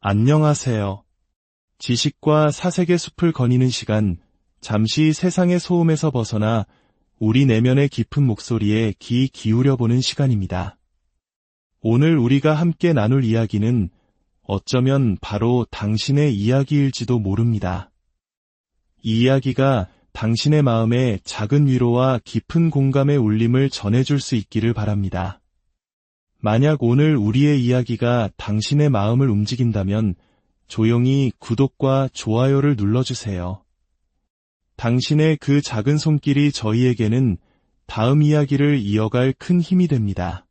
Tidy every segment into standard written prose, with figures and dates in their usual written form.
안녕하세요. 지식과 사색의 숲을 거니는 시간, 잠시 세상의 소음에서 벗어나 우리 내면의 깊은 목소리에 귀 기울여보는 시간입니다. 오늘 우리가 함께 나눌 이야기는 어쩌면 바로 당신의 이야기일지도 모릅니다. 이 이야기가 당신의 마음에 작은 위로와 깊은 공감의 울림을 전해줄 수 있기를 바랍니다. 만약 오늘 우리의 이야기가 당신의 마음을 움직인다면 조용히 구독과 좋아요를 눌러주세요. 당신의 그 작은 손길이 저희에게는 다음 이야기를 이어갈 큰 힘이 됩니다.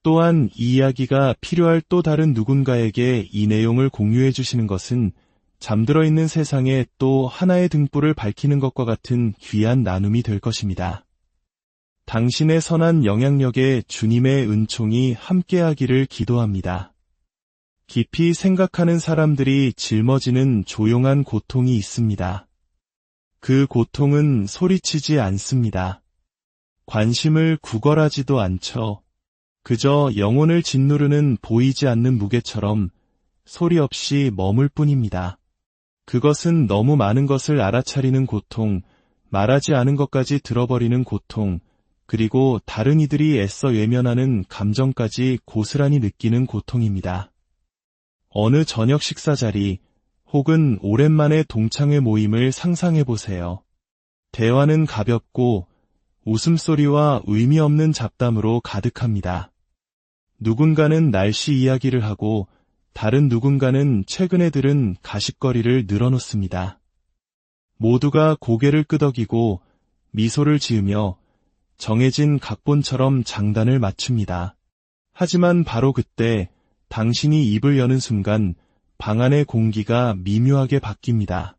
또한 이 이야기가 필요할 또 다른 누군가에게 이 내용을 공유해 주시는 것은 잠들어 있는 세상에 또 하나의 등불을 밝히는 것과 같은 귀한 나눔이 될 것입니다. 당신의 선한 영향력에 주님의 은총이 함께하기를 기도합니다. 깊이 생각하는 사람들이 짊어지는 조용한 고통이 있습니다. 그 고통은 소리치지 않습니다. 관심을 구걸하지도 않죠. 그저 영혼을 짓누르는 보이지 않는 무게처럼 소리 없이 머물 뿐입니다. 그것은 너무 많은 것을 알아차리는 고통, 말하지 않은 것까지 들어버리는 고통, 그리고 다른 이들이 애써 외면하는 감정까지 고스란히 느끼는 고통입니다. 어느 저녁 식사 자리, 혹은 오랜만에 동창회 모임을 상상해보세요. 대화는 가볍고 웃음소리와 의미 없는 잡담으로 가득합니다. 누군가는 날씨 이야기를 하고 다른 누군가는 최근에 들은 가십거리를 늘어놓습니다. 모두가 고개를 끄덕이고 미소를 지으며 정해진 각본처럼 장단을 맞춥니다. 하지만 바로 그때 당신이 입을 여는 순간 방 안의 공기가 미묘하게 바뀝니다.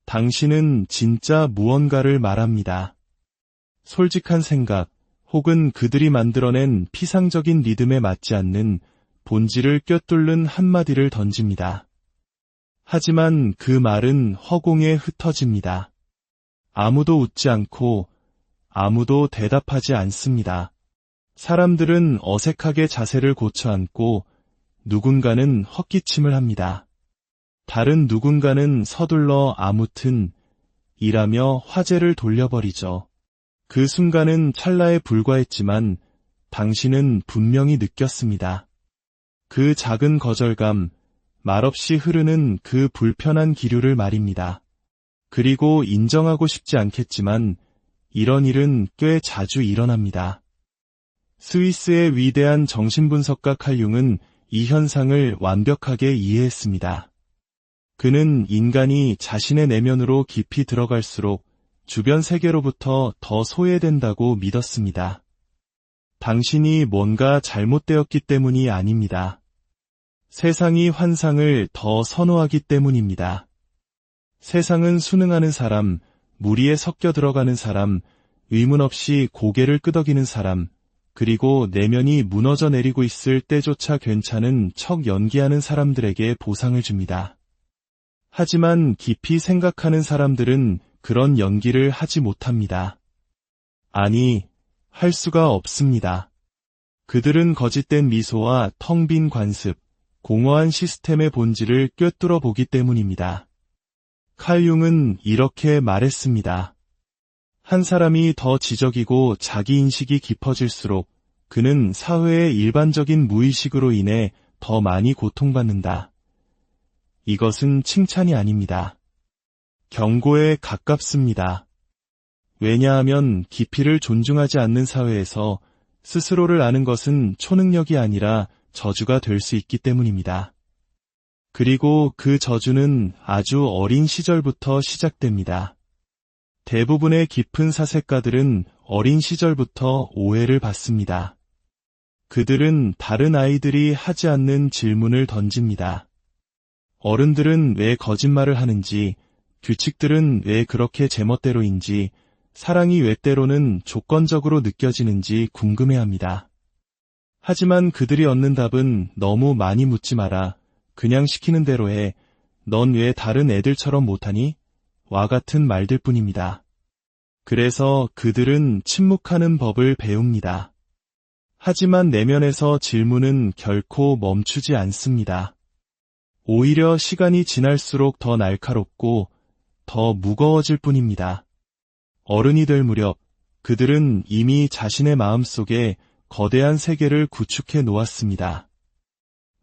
당신은 진짜 무언가를 말합니다. 솔직한 생각, 혹은 그들이 만들어낸 피상적인 리듬에 맞지 않는 본질을 꿰뚫는 한마디를 던집니다. 하지만 그 말은 허공에 흩어집니다. 아무도 웃지 않고 아무도 대답하지 않습니다. 사람들은 어색하게 자세를 고쳐 앉고 누군가는 헛기침을 합니다. 다른 누군가는 서둘러 아무튼 이라며 화제를 돌려버리죠. 그 순간은 찰나에 불과했지만 당신은 분명히 느꼈습니다. 그 작은 거절감, 말없이 흐르는 그 불편한 기류를 말입니다. 그리고 인정하고 싶지 않겠지만 이런 일은 꽤 자주 일어납니다. 스위스의 위대한 정신분석가 칼 융은 이 현상을 완벽하게 이해했습니다. 그는 인간이 자신의 내면으로 깊이 들어갈수록 주변 세계로부터 더 소외된다고 믿었습니다. 당신이 뭔가 잘못되었기 때문이 아닙니다. 세상이 환상을 더 선호하기 때문입니다. 세상은 순응하는 사람, 무리에 섞여 들어가는 사람, 의문 없이 고개를 끄덕이는 사람, 그리고 내면이 무너져 내리고 있을 때조차 괜찮은 척 연기하는 사람들에게 보상을 줍니다. 하지만 깊이 생각하는 사람들은 그런 연기를 하지 못합니다. 아니, 할 수가 없습니다. 그들은 거짓된 미소와 텅 빈 관습, 공허한 시스템의 본질을 꿰뚫어 보기 때문입니다. 칼 융은 이렇게 말했습니다. 한 사람이 더 지적이고 자기인식이 깊어질수록 그는 사회의 일반적인 무의식으로 인해 더 많이 고통받는다. 이것은 칭찬이 아닙니다. 경고에 가깝습니다. 왜냐하면 깊이를 존중하지 않는 사회에서 스스로를 아는 것은 초능력이 아니라 저주가 될 수 있기 때문입니다. 그리고 그 저주는 아주 어린 시절부터 시작됩니다. 대부분의 깊은 사색가들은 어린 시절부터 오해를 받습니다. 그들은 다른 아이들이 하지 않는 질문을 던집니다. 어른들은 왜 거짓말을 하는지, 규칙들은 왜 그렇게 제멋대로인지, 사랑이 왜 때로는 조건적으로 느껴지는지 궁금해합니다. 하지만 그들이 얻는 답은 너무 많이 묻지 마라. 그냥 시키는 대로 해. 넌 왜 다른 애들처럼 못하니? 와 같은 말들 뿐입니다. 그래서 그들은 침묵하는 법을 배웁니다. 하지만 내면에서 질문은 결코 멈추지 않습니다. 오히려 시간이 지날수록 더 날카롭고 더 무거워질 뿐입니다. 어른이 될 무렵 그들은 이미 자신의 마음속에 거대한 세계를 구축해 놓았습니다.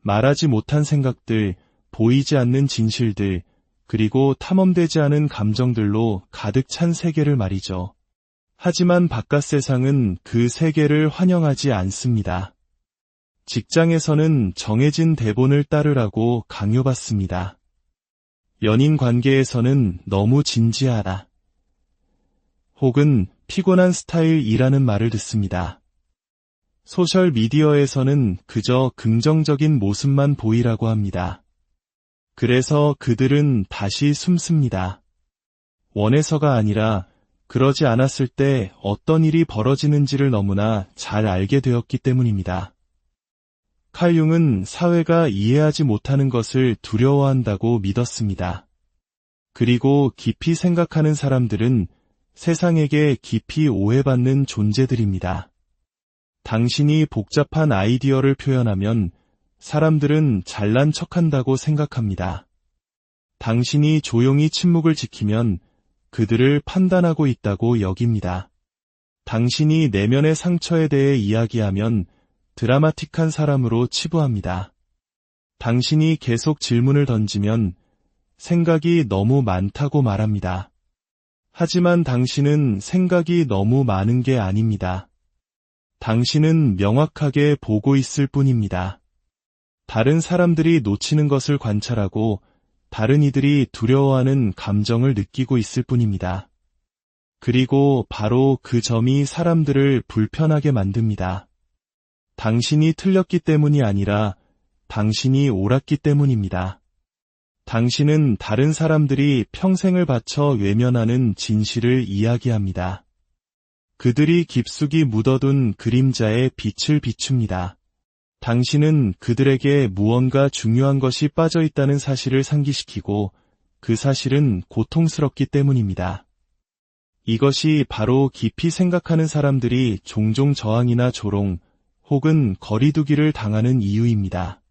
말하지 못한 생각들, 보이지 않는 진실들, 그리고 탐험되지 않은 감정들로 가득 찬 세계를 말이죠. 하지만 바깥 세상은 그 세계를 환영하지 않습니다. 직장에서는 정해진 대본을 따르라고 강요받습니다. 연인 관계에서는 너무 진지하다. 혹은 피곤한 스타일이라는 말을 듣습니다. 소셜 미디어에서는 그저 긍정적인 모습만 보이라고 합니다. 그래서 그들은 다시 숨습니다. 원해서가 아니라 그러지 않았을 때 어떤 일이 벌어지는지를 너무나 잘 알게 되었기 때문입니다. 칼 융은 사회가 이해하지 못하는 것을 두려워한다고 믿었습니다. 그리고 깊이 생각하는 사람들은 세상에게 깊이 오해받는 존재들입니다. 당신이 복잡한 아이디어를 표현하면 사람들은 잘난 척한다고 생각합니다. 당신이 조용히 침묵을 지키면 그들을 판단하고 있다고 여깁니다. 당신이 내면의 상처에 대해 이야기하면 드라마틱한 사람으로 치부합니다. 당신이 계속 질문을 던지면 생각이 너무 많다고 말합니다. 하지만 당신은 생각이 너무 많은 게 아닙니다. 당신은 명확하게 보고 있을 뿐입니다. 다른 사람들이 놓치는 것을 관찰하고 다른 이들이 두려워하는 감정을 느끼고 있을 뿐입니다. 그리고 바로 그 점이 사람들을 불편하게 만듭니다. 당신이 틀렸기 때문이 아니라 당신이 옳았기 때문입니다. 당신은 다른 사람들이 평생을 바쳐 외면하는 진실을 이야기합니다. 그들이 깊숙이 묻어둔 그림자에 빛을 비춥니다. 당신은 그들에게 무언가 중요한 것이 빠져 있다는 사실을 상기시키고 그 사실은 고통스럽기 때문입니다. 이것이 바로 깊이 생각하는 사람들이 종종 저항이나 조롱 혹은 거리두기를 당하는 이유입니다.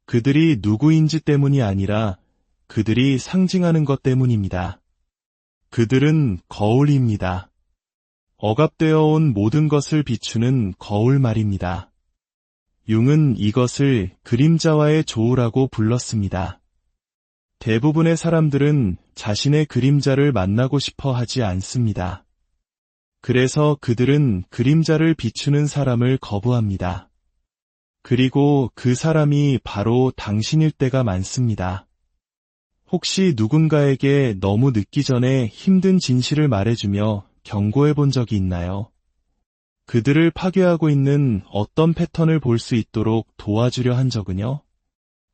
그들이 누구인지 때문이 아니라 그들이 상징하는 것 때문입니다. 그들은 거울입니다. 억압되어 온 모든 것을 비추는 거울 말입니다. 융은 이것을 그림자와의 조우라고 불렀습니다. 대부분의 사람들은 자신의 그림자를 만나고 싶어 하지 않습니다. 그래서 그들은 그림자를 비추는 사람을 거부합니다. 그리고 그 사람이 바로 당신일 때가 많습니다. 혹시 누군가에게 너무 늦기 전에 힘든 진실을 말해주며 경고해 본 적이 있나요? 그들을 파괴하고 있는 어떤 패턴을 볼 수 있도록 도와주려 한 적은요?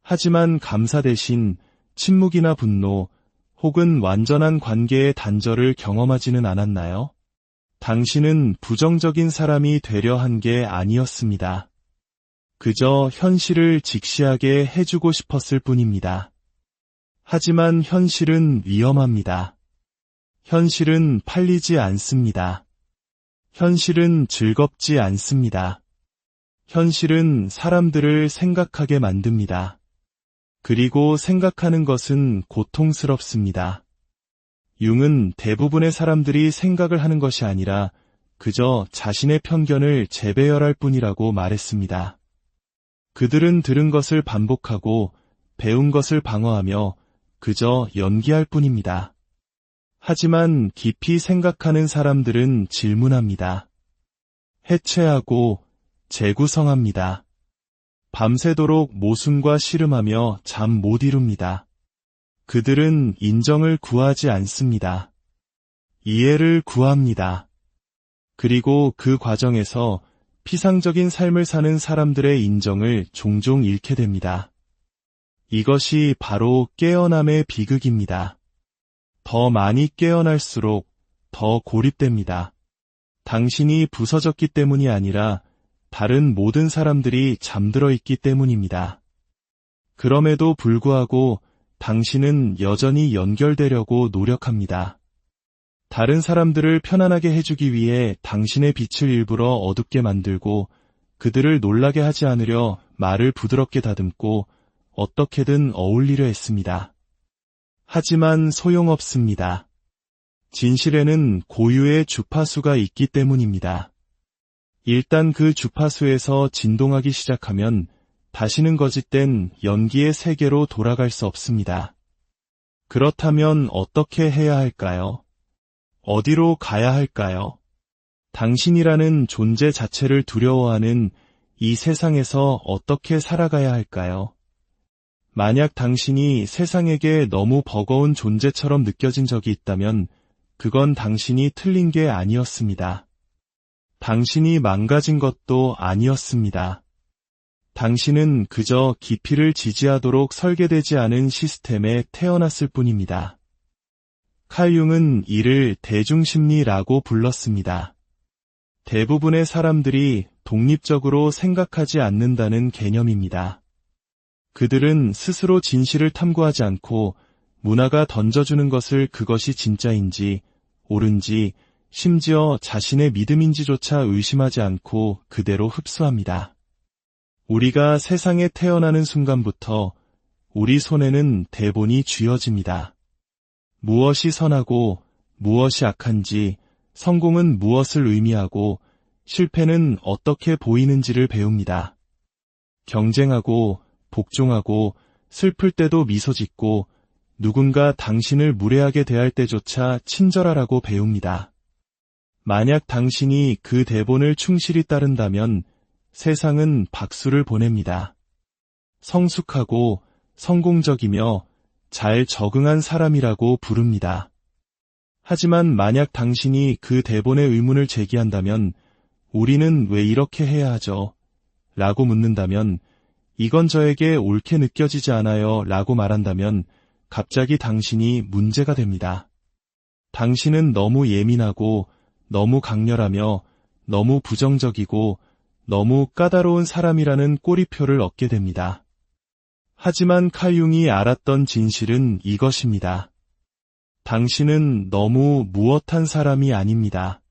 하지만 감사 대신 침묵이나 분노 혹은 완전한 관계의 단절을 경험하지는 않았나요? 당신은 부정적인 사람이 되려 한 게 아니었습니다. 그저 현실을 직시하게 해주고 싶었을 뿐입니다. 하지만 현실은 위험합니다. 현실은 팔리지 않습니다. 현실은 즐겁지 않습니다. 현실은 사람들을 생각하게 만듭니다. 그리고 생각하는 것은 고통스럽습니다. 융은 대부분의 사람들이 생각을 하는 것이 아니라 그저 자신의 편견을 재배열할 뿐이라고 말했습니다. 그들은 들은 것을 반복하고 배운 것을 방어하며 그저 연기할 뿐입니다. 하지만 깊이 생각하는 사람들은 질문합니다. 해체하고 재구성합니다. 밤새도록 모순과 씨름하며 잠 못 이룹니다. 그들은 인정을 구하지 않습니다. 이해를 구합니다. 그리고 그 과정에서 피상적인 삶을 사는 사람들의 인정을 종종 잃게 됩니다. 이것이 바로 깨어남의 비극입니다. 더 많이 깨어날수록 더 고립됩니다. 당신이 부서졌기 때문이 아니라 다른 모든 사람들이 잠들어 있기 때문입니다. 그럼에도 불구하고 당신은 여전히 연결되려고 노력합니다. 다른 사람들을 편안하게 해주기 위해 당신의 빛을 일부러 어둡게 만들고 그들을 놀라게 하지 않으려 말을 부드럽게 다듬고 어떻게든 어울리려 했습니다. 하지만 소용없습니다. 진실에는 고유의 주파수가 있기 때문입니다. 일단 그 주파수에서 진동하기 시작하면 다시는 거짓된 연기의 세계로 돌아갈 수 없습니다. 그렇다면 어떻게 해야 할까요? 어디로 가야 할까요? 당신이라는 존재 자체를 두려워하는 이 세상에서 어떻게 살아가야 할까요? 만약 당신이 세상에게 너무 버거운 존재처럼 느껴진 적이 있다면 그건 당신이 틀린 게 아니었습니다. 당신이 망가진 것도 아니었습니다. 당신은 그저 깊이를 지지하도록 설계되지 않은 시스템에 태어났을 뿐입니다. 칼 융은 이를 대중심리라고 불렀습니다. 대부분의 사람들이 독립적으로 생각하지 않는다는 개념입니다. 그들은 스스로 진실을 탐구하지 않고 문화가 던져주는 것을 그것이 진짜인지 옳은지 심지어 자신의 믿음인지조차 의심하지 않고 그대로 흡수합니다. 우리가 세상에 태어나는 순간부터 우리 손에는 대본이 쥐어집니다. 무엇이 선하고 무엇이 악한지, 성공은 무엇을 의미하고 실패는 어떻게 보이는지를 배웁니다. 경쟁하고 복종하고 슬플 때도 미소 짓고 누군가 당신을 무례하게 대할 때조차 친절하라고 배웁니다. 만약 당신이 그 대본을 충실히 따른다면 세상은 박수를 보냅니다. 성숙하고 성공적이며 잘 적응한 사람이라고 부릅니다. 하지만 만약 당신이 그 대본의 의문을 제기한다면 우리는 왜 이렇게 해야 하죠? 라고 묻는다면 이건 저에게 옳게 느껴지지 않아요 라고 말한다면 갑자기 당신이 문제가 됩니다. 당신은 너무 예민하고 너무 강렬하며 너무 부정적이고 너무 까다로운 사람이라는 꼬리표를 얻게 됩니다. 하지만 칼 융이 알았던 진실은 이것입니다. 당신은 너무 무엇한 사람이 아닙니다.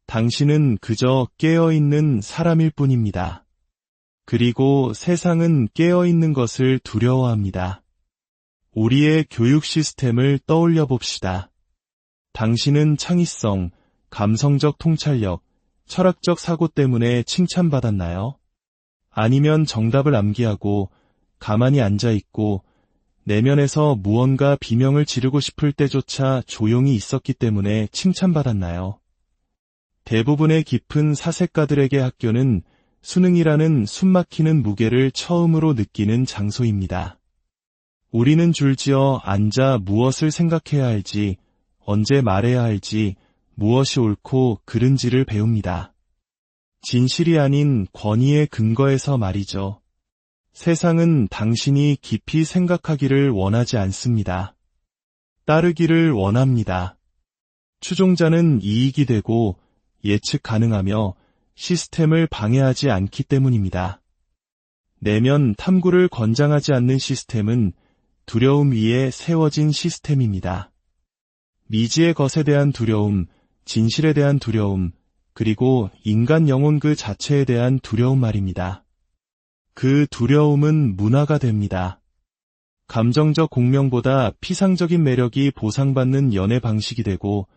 당신은 그저 깨어있는 사람일 뿐입니다. 그리고 세상은 깨어있는 것을 두려워합니다. 우리의 교육 시스템을 떠올려 봅시다. 당신은 창의성, 감성적 통찰력, 철학적 사고 때문에 칭찬받았나요? 아니면 정답을 암기하고 가만히 앉아있고 내면에서 무언가 비명을 지르고 싶을 때조차 조용히 있었기 때문에 칭찬받았나요? 대부분의 깊은 사색가들에게 학교는 수능이라는 숨막히는 무게를 처음으로 느끼는 장소입니다. 우리는 줄지어 앉아 무엇을 생각해야 할지, 언제 말해야 할지, 무엇이 옳고 그른지를 배웁니다. 진실이 아닌 권위의 근거에서 말이죠. 세상은 당신이 깊이 생각하기를 원하지 않습니다. 따르기를 원합니다. 추종자는 이익이 되고 예측 가능하며 시스템을 방해하지 않기 때문입니다. 내면 탐구를 권장하지 않는 시스템은 두려움 위에 세워진 시스템입니다. 미지의 것에 대한 두려움, 진실에 대한 두려움, 그리고 인간 영혼 그 자체에 대한 두려움 말입니다. 그 두려움은 문화가 됩니다. 감정적 공명보다 피상적인 매력이 보상받는 연애 방식이 되고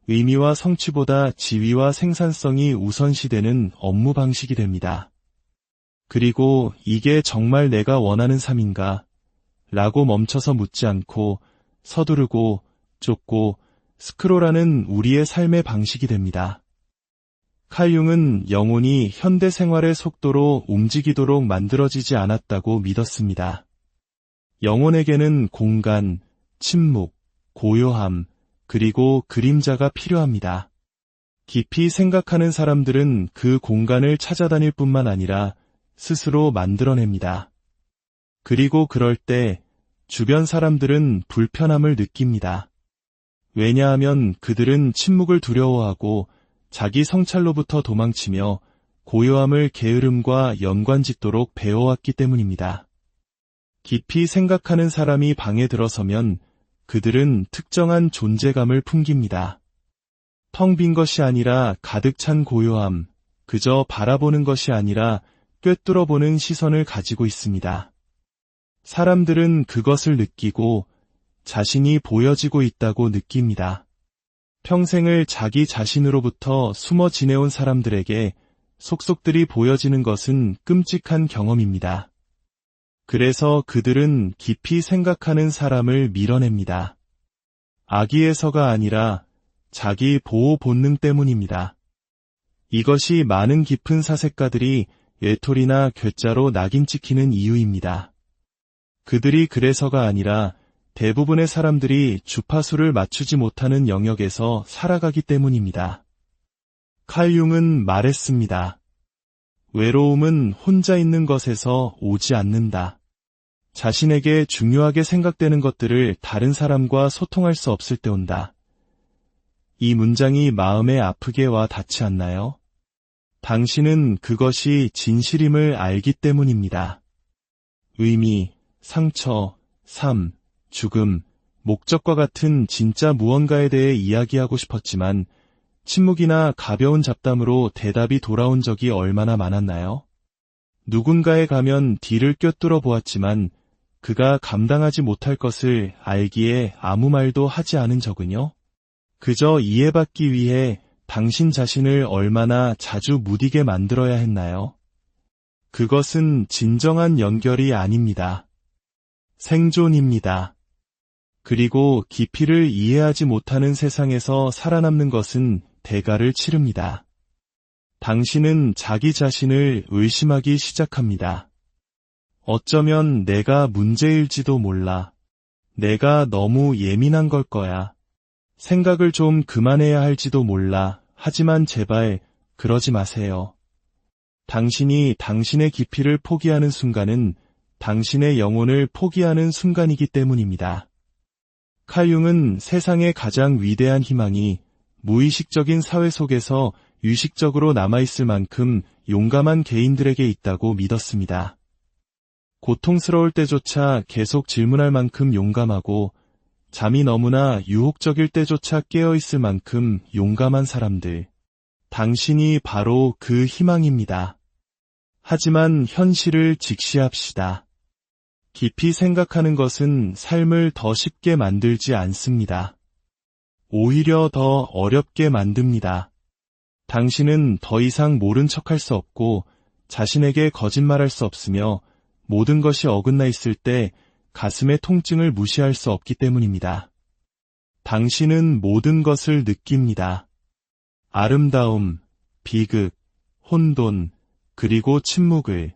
의미와 성취보다 지위와 생산성이 우선시되는 업무 방식이 됩니다. 그리고 이게 정말 내가 원하는 삶인가? 라고 멈춰서 묻지 않고 서두르고 쫓고 스크롤하는 우리의 삶의 방식이 됩니다. 칼 융은 영혼이 현대 생활의 속도로 움직이도록 만들어지지 않았다고 믿었습니다. 영혼에게는 공간, 침묵, 고요함, 그리고 그림자가 필요합니다. 깊이 생각하는 사람들은 그 공간을 찾아다닐 뿐만 아니라 스스로 만들어냅니다. 그리고 그럴 때 주변 사람들은 불편함을 느낍니다. 왜냐하면 그들은 침묵을 두려워하고 자기 성찰로부터 도망치며 고요함을 게으름과 연관짓도록 배워왔기 때문입니다. 깊이 생각하는 사람이 방에 들어서면 그들은 특정한 존재감을 풍깁니다. 텅 빈 것이 아니라 가득 찬 고요함, 그저 바라보는 것이 아니라 꿰뚫어보는 시선을 가지고 있습니다. 사람들은 그것을 느끼고 자신이 보여지고 있다고 느낍니다. 평생을 자기 자신으로부터 숨어 지내온 사람들에게 속속들이 보여지는 것은 끔찍한 경험입니다. 그래서 그들은 깊이 생각하는 사람을 밀어냅니다. 악의에서가 아니라 자기 보호 본능 때문입니다. 이것이 많은 깊은 사색가들이 외톨이나 괴짜로 낙인 찍히는 이유입니다. 그들이 그래서가 아니라 대부분의 사람들이 주파수를 맞추지 못하는 영역에서 살아가기 때문입니다. 칼 융은 말했습니다. 외로움은 혼자 있는 것에서 오지 않는다. 자신에게 중요하게 생각되는 것들을 다른 사람과 소통할 수 없을 때 온다. 이 문장이 마음에 아프게 와 닿지 않나요? 당신은 그것이 진실임을 알기 때문입니다. 의미, 상처, 삶, 죽음, 목적과 같은 진짜 무언가에 대해 이야기하고 싶었지만 침묵이나 가벼운 잡담으로 대답이 돌아온 적이 얼마나 많았나요? 누군가에 가면 뒤를 꿰뚫어 보았지만 그가 감당하지 못할 것을 알기에 아무 말도 하지 않은 적은요? 그저 이해받기 위해 당신 자신을 얼마나 자주 무디게 만들어야 했나요? 그것은 진정한 연결이 아닙니다. 생존입니다. 그리고 깊이를 이해하지 못하는 세상에서 살아남는 것은 대가를 치릅니다. 당신은 자기 자신을 의심하기 시작합니다. 어쩌면 내가 문제일지도 몰라. 내가 너무 예민한 걸 거야. 생각을 좀 그만해야 할지도 몰라. 하지만 제발 그러지 마세요. 당신이 당신의 깊이를 포기하는 순간은 당신의 영혼을 포기하는 순간이기 때문입니다. 칼 융은 세상의 가장 위대한 희망이 무의식적인 사회 속에서 유식적으로 남아있을 만큼 용감한 개인들에게 있다고 믿었습니다. 고통스러울 때조차 계속 질문할 만큼 용감하고 잠이 너무나 유혹적일 때조차 깨어있을 만큼 용감한 사람들. 당신이 바로 그 희망입니다. 하지만 현실을 직시합시다. 깊이 생각하는 것은 삶을 더 쉽게 만들지 않습니다. 오히려 더 어렵게 만듭니다. 당신은 더 이상 모른 척할 수 없고 자신에게 거짓말할 수 없으며 모든 것이 어긋나 있을 때 가슴의 통증을 무시할 수 없기 때문입니다. 당신은 모든 것을 느낍니다. 아름다움, 비극, 혼돈, 그리고 침묵을,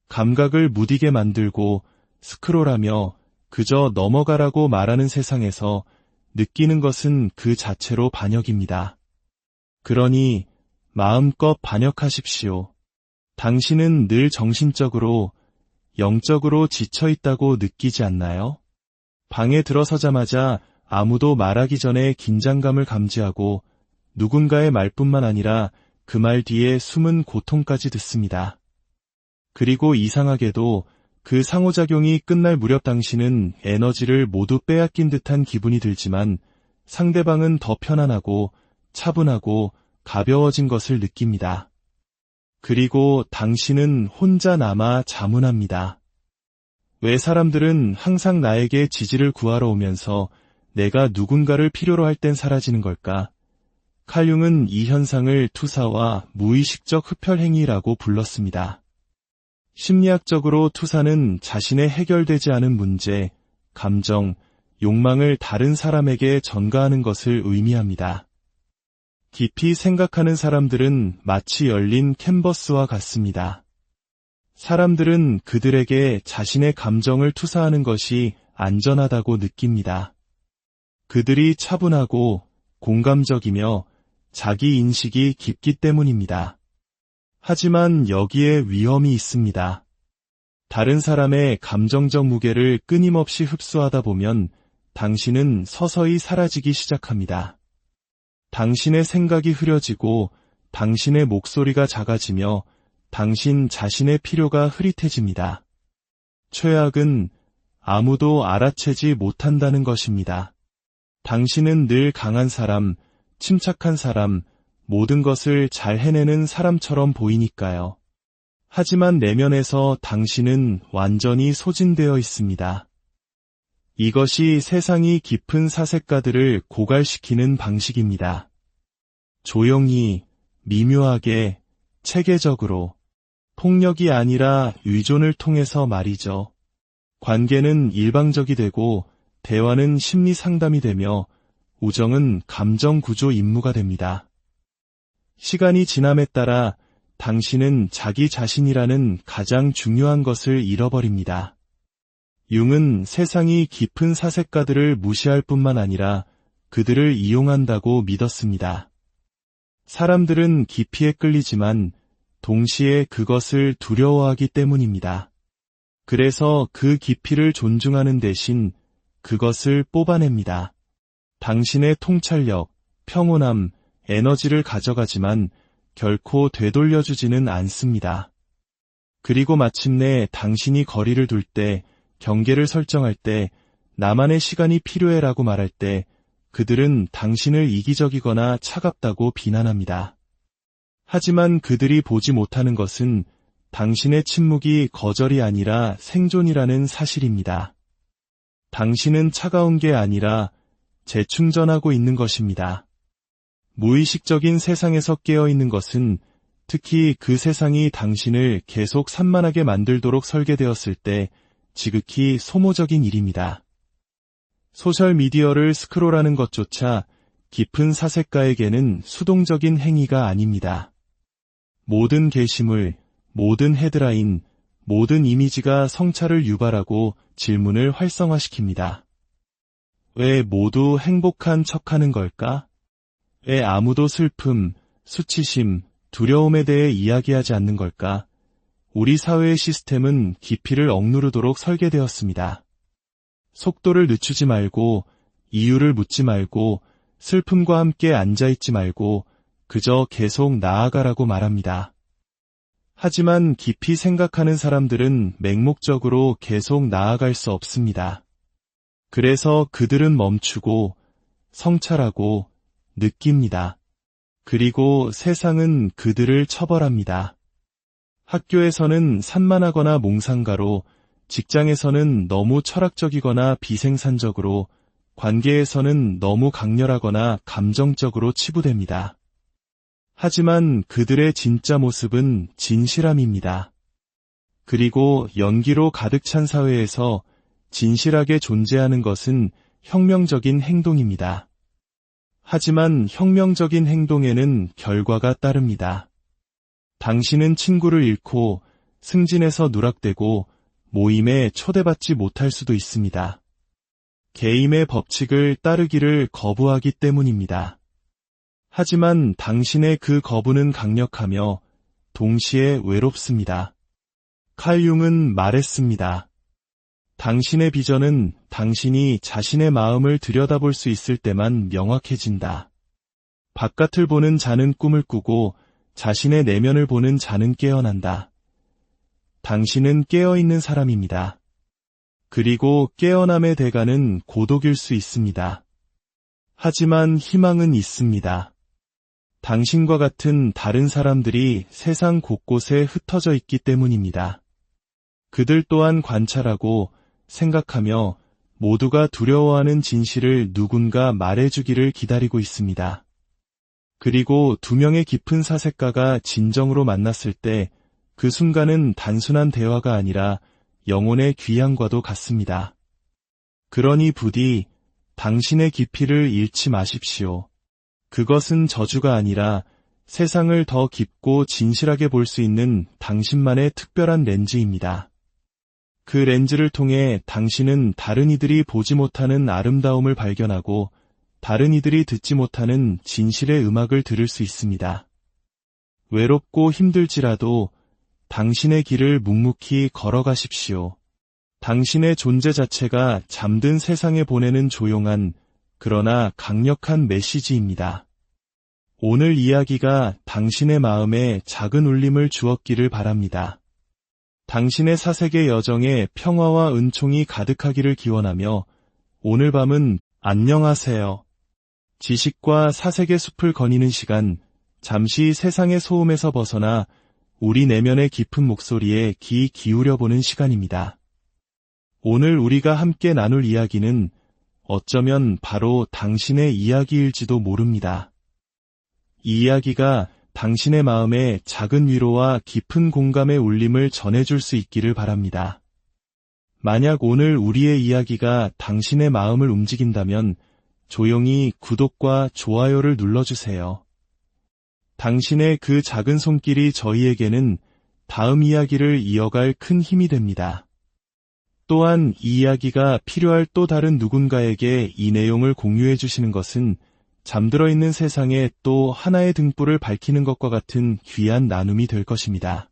감각을 무디게 만들고 스크롤하며 그저 넘어가라고 말하는 세상에서 느끼는 것은 그 자체로 반역입니다. 그러니 마음껏 반역하십시오. 당신은 늘 정신적으로, 영적으로 지쳐있다고 느끼지 않나요? 방에 들어서자마자 아무도 말하기 전에 긴장감을 감지하고 누군가의 말뿐만 아니라 그 말 뒤에 숨은 고통까지 듣습니다. 그리고 이상하게도 그 상호작용이 끝날 무렵 당신은 에너지를 모두 빼앗긴 듯한 기분이 들지만 상대방은 더 편안하고 차분하고 가벼워진 것을 느낍니다. 그리고 당신은 혼자 남아 자문합니다. 왜 사람들은 항상 나에게 지지를 구하러 오면서 내가 누군가를 필요로 할 땐 사라지는 걸까? 칼 융은 이 현상을 투사와 무의식적 흡혈행위라고 불렀습니다. 심리학적으로 투사는 자신의 해결되지 않은 문제, 감정, 욕망을 다른 사람에게 전가하는 것을 의미합니다. 깊이 생각하는 사람들은 마치 열린 캔버스와 같습니다. 사람들은 그들에게 자신의 감정을 투사하는 것이 안전하다고 느낍니다. 그들이 차분하고 공감적이며 자기 인식이 깊기 때문입니다. 하지만 여기에 위험이 있습니다. 다른 사람의 감정적 무게를 끊임없이 흡수하다 보면 당신은 서서히 사라지기 시작합니다. 당신의 생각이 흐려지고 당신의 목소리가 작아지며 당신 자신의 필요가 흐릿해집니다. 최악은 아무도 알아채지 못한다는 것입니다. 당신은 늘 강한 사람, 침착한 사람, 모든 것을 잘 해내는 사람처럼 보이니까요. 하지만 내면에서 당신은 완전히 소진되어 있습니다. 이것이 세상이 깊은 사색가들을 고갈시키는 방식입니다. 조용히, 미묘하게, 체계적으로, 폭력이 아니라 의존을 통해서 말이죠. 관계는 일방적이 되고 대화는 심리 상담이 되며 우정은 감정 구조 임무가 됩니다. 시간이 지남에 따라 당신은 자기 자신이라는 가장 중요한 것을 잃어버립니다. 융은 세상이 깊은 사색가들을 무시할 뿐만 아니라 그들을 이용한다고 믿었습니다. 사람들은 깊이에 끌리지만 동시에 그것을 두려워하기 때문입니다. 그래서 그 깊이를 존중하는 대신 그것을 뽑아냅니다. 당신의 통찰력, 평온함, 에너지를 가져가지만 결코 되돌려주지는 않습니다. 그리고 마침내 당신이 거리를 둘 때, 경계를 설정할 때, 나만의 시간이 필요해라고 말할 때 그들은 당신을 이기적이거나 차갑다고 비난합니다. 하지만 그들이 보지 못하는 것은 당신의 침묵이 거절이 아니라 생존이라는 사실입니다. 당신은 차가운 게 아니라 재충전하고 있는 것입니다. 무의식적인 세상에서 깨어있는 것은 특히 그 세상이 당신을 계속 산만하게 만들도록 설계되었을 때 지극히 소모적인 일입니다. 소셜미디어를 스크롤하는 것조차 깊은 사색가에게는 수동적인 행위가 아닙니다. 모든 게시물, 모든 헤드라인, 모든 이미지가 성찰을 유발하고 질문을 활성화시킵니다. 왜 모두 행복한 척하는 걸까? 왜 아무도 슬픔, 수치심, 두려움에 대해 이야기하지 않는 걸까? 우리 사회의 시스템은 깊이를 억누르도록 설계되었습니다. 속도를 늦추지 말고, 이유를 묻지 말고, 슬픔과 함께 앉아있지 말고, 그저 계속 나아가라고 말합니다. 하지만 깊이 생각하는 사람들은 맹목적으로 계속 나아갈 수 없습니다. 그래서 그들은 멈추고, 성찰하고, 느낍니다. 그리고 세상은 그들을 처벌합니다. 학교에서는 산만하거나 몽상가로, 직장에서는 너무 철학적이거나 비생산적으로, 관계에서는 너무 강렬하거나 감정적으로 치부됩니다. 하지만 그들의 진짜 모습은 진실함입니다. 그리고 연기로 가득 찬 사회에서 진실하게 존재하는 것은 혁명적인 행동입니다. 하지만 혁명적인 행동에는 결과가 따릅니다. 당신은 친구를 잃고 승진에서 누락되고 모임에 초대받지 못할 수도 있습니다. 게임의 법칙을 따르기를 거부하기 때문입니다. 하지만 당신의 그 거부는 강력하며 동시에 외롭습니다. 칼 융은 말했습니다. 당신의 비전은 당신이 자신의 마음을 들여다볼 수 있을 때만 명확해진다. 바깥을 보는 자는 꿈을 꾸고 자신의 내면을 보는 자는 깨어난다. 당신은 깨어있는 사람입니다. 그리고 깨어남의 대가는 고독일 수 있습니다. 하지만 희망은 있습니다. 당신과 같은 다른 사람들이 세상 곳곳에 흩어져 있기 때문입니다. 그들 또한 관찰하고 생각하며 모두가 두려워하는 진실을 누군가 말해주기를 기다리고 있습니다. 그리고 두 명의 깊은 사색가가 진정으로 만났을 때 그 순간은 단순한 대화가 아니라 영혼의 귀향과도 같습니다. 그러니 부디 당신의 깊이를 잃지 마십시오. 그것은 저주가 아니라 세상을 더 깊고 진실하게 볼 수 있는 당신만의 특별한 렌즈입니다. 그 렌즈를 통해 당신은 다른 이들이 보지 못하는 아름다움을 발견하고 다른 이들이 듣지 못하는 진실의 음악을 들을 수 있습니다. 외롭고 힘들지라도 당신의 길을 묵묵히 걸어가십시오. 당신의 존재 자체가 잠든 세상에 보내는 조용한 그러나 강력한 메시지입니다. 오늘 이야기가 당신의 마음에 작은 울림을 주었기를 바랍니다. 당신의 사색의 여정에 평화와 은총이 가득하기를 기원하며 오늘 밤은 안녕하세요. 지식과 사색의 숲을 거니는 시간, 잠시 세상의 소음에서 벗어나 우리 내면의 깊은 목소리에 귀 기울여보는 시간입니다. 오늘 우리가 함께 나눌 이야기는 어쩌면 바로 당신의 이야기일지도 모릅니다. 이 이야기가 당신의 마음에 작은 위로와 깊은 공감의 울림을 전해줄 수 있기를 바랍니다. 만약 오늘 우리의 이야기가 당신의 마음을 움직인다면 조용히 구독과 좋아요를 눌러주세요. 당신의 그 작은 손길이 저희에게는 다음 이야기를 이어갈 큰 힘이 됩니다. 또한 이 이야기가 필요할 또 다른 누군가에게 이 내용을 공유해 주시는 것은 잠들어 있는 세상에 또 하나의 등불을 밝히는 것과 같은 귀한 나눔이 될 것입니다.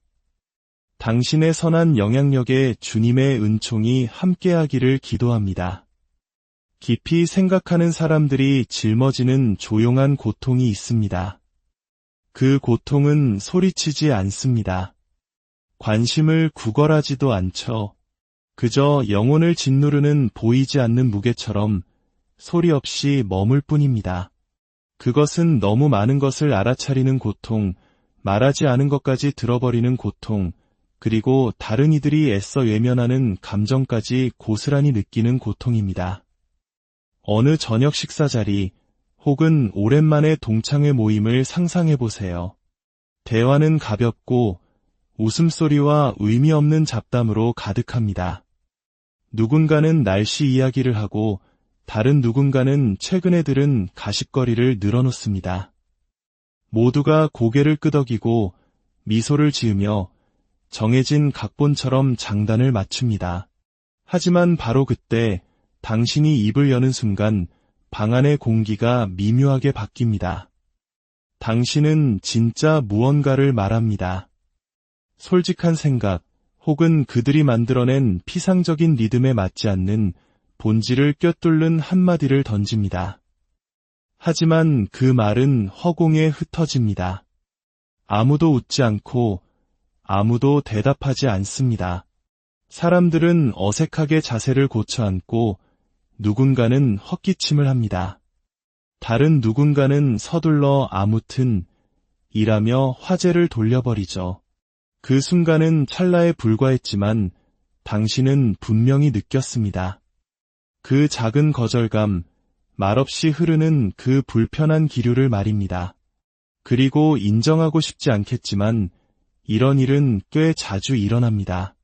당신의 선한 영향력에 주님의 은총이 함께하기를 기도합니다. 깊이 생각하는 사람들이 짊어지는 조용한 고통이 있습니다. 그 고통은 소리치지 않습니다. 관심을 구걸하지도 않죠. 그저 영혼을 짓누르는 보이지 않는 무게처럼 소리 없이 머물 뿐입니다. 그것은 너무 많은 것을 알아차리는 고통, 말하지 않은 것까지 들어버리는 고통, 그리고 다른 이들이 애써 외면하는 감정까지 고스란히 느끼는 고통입니다. 어느 저녁 식사 자리, 혹은 오랜만에 동창회 모임을 상상해보세요. 대화는 가볍고 웃음소리와 의미 없는 잡담으로 가득합니다. 누군가는 날씨 이야기를 하고 다른 누군가는 최근에 들은 가십거리를 늘어놓습니다. 모두가 고개를 끄덕이고 미소를 지으며 정해진 각본처럼 장단을 맞춥니다. 하지만 바로 그때 당신이 입을 여는 순간 방 안의 공기가 미묘하게 바뀝니다. 당신은 진짜 무언가를 말합니다. 솔직한 생각, 혹은 그들이 만들어낸 피상적인 리듬에 맞지 않는 본질을 꿰뚫는 한마디를 던집니다. 하지만 그 말은 허공에 흩어집니다. 아무도 웃지 않고 아무도 대답하지 않습니다. 사람들은 어색하게 자세를 고쳐 앉고 누군가는 헛기침을 합니다. 다른 누군가는 서둘러 아무튼 이라며 화제를 돌려버리죠. 그 순간은 찰나에 불과했지만 당신은 분명히 느꼈습니다. 그 작은 거절감, 말없이 흐르는 그 불편한 기류를 말입니다. 그리고 인정하고 싶지 않겠지만 이런 일은 꽤 자주 일어납니다.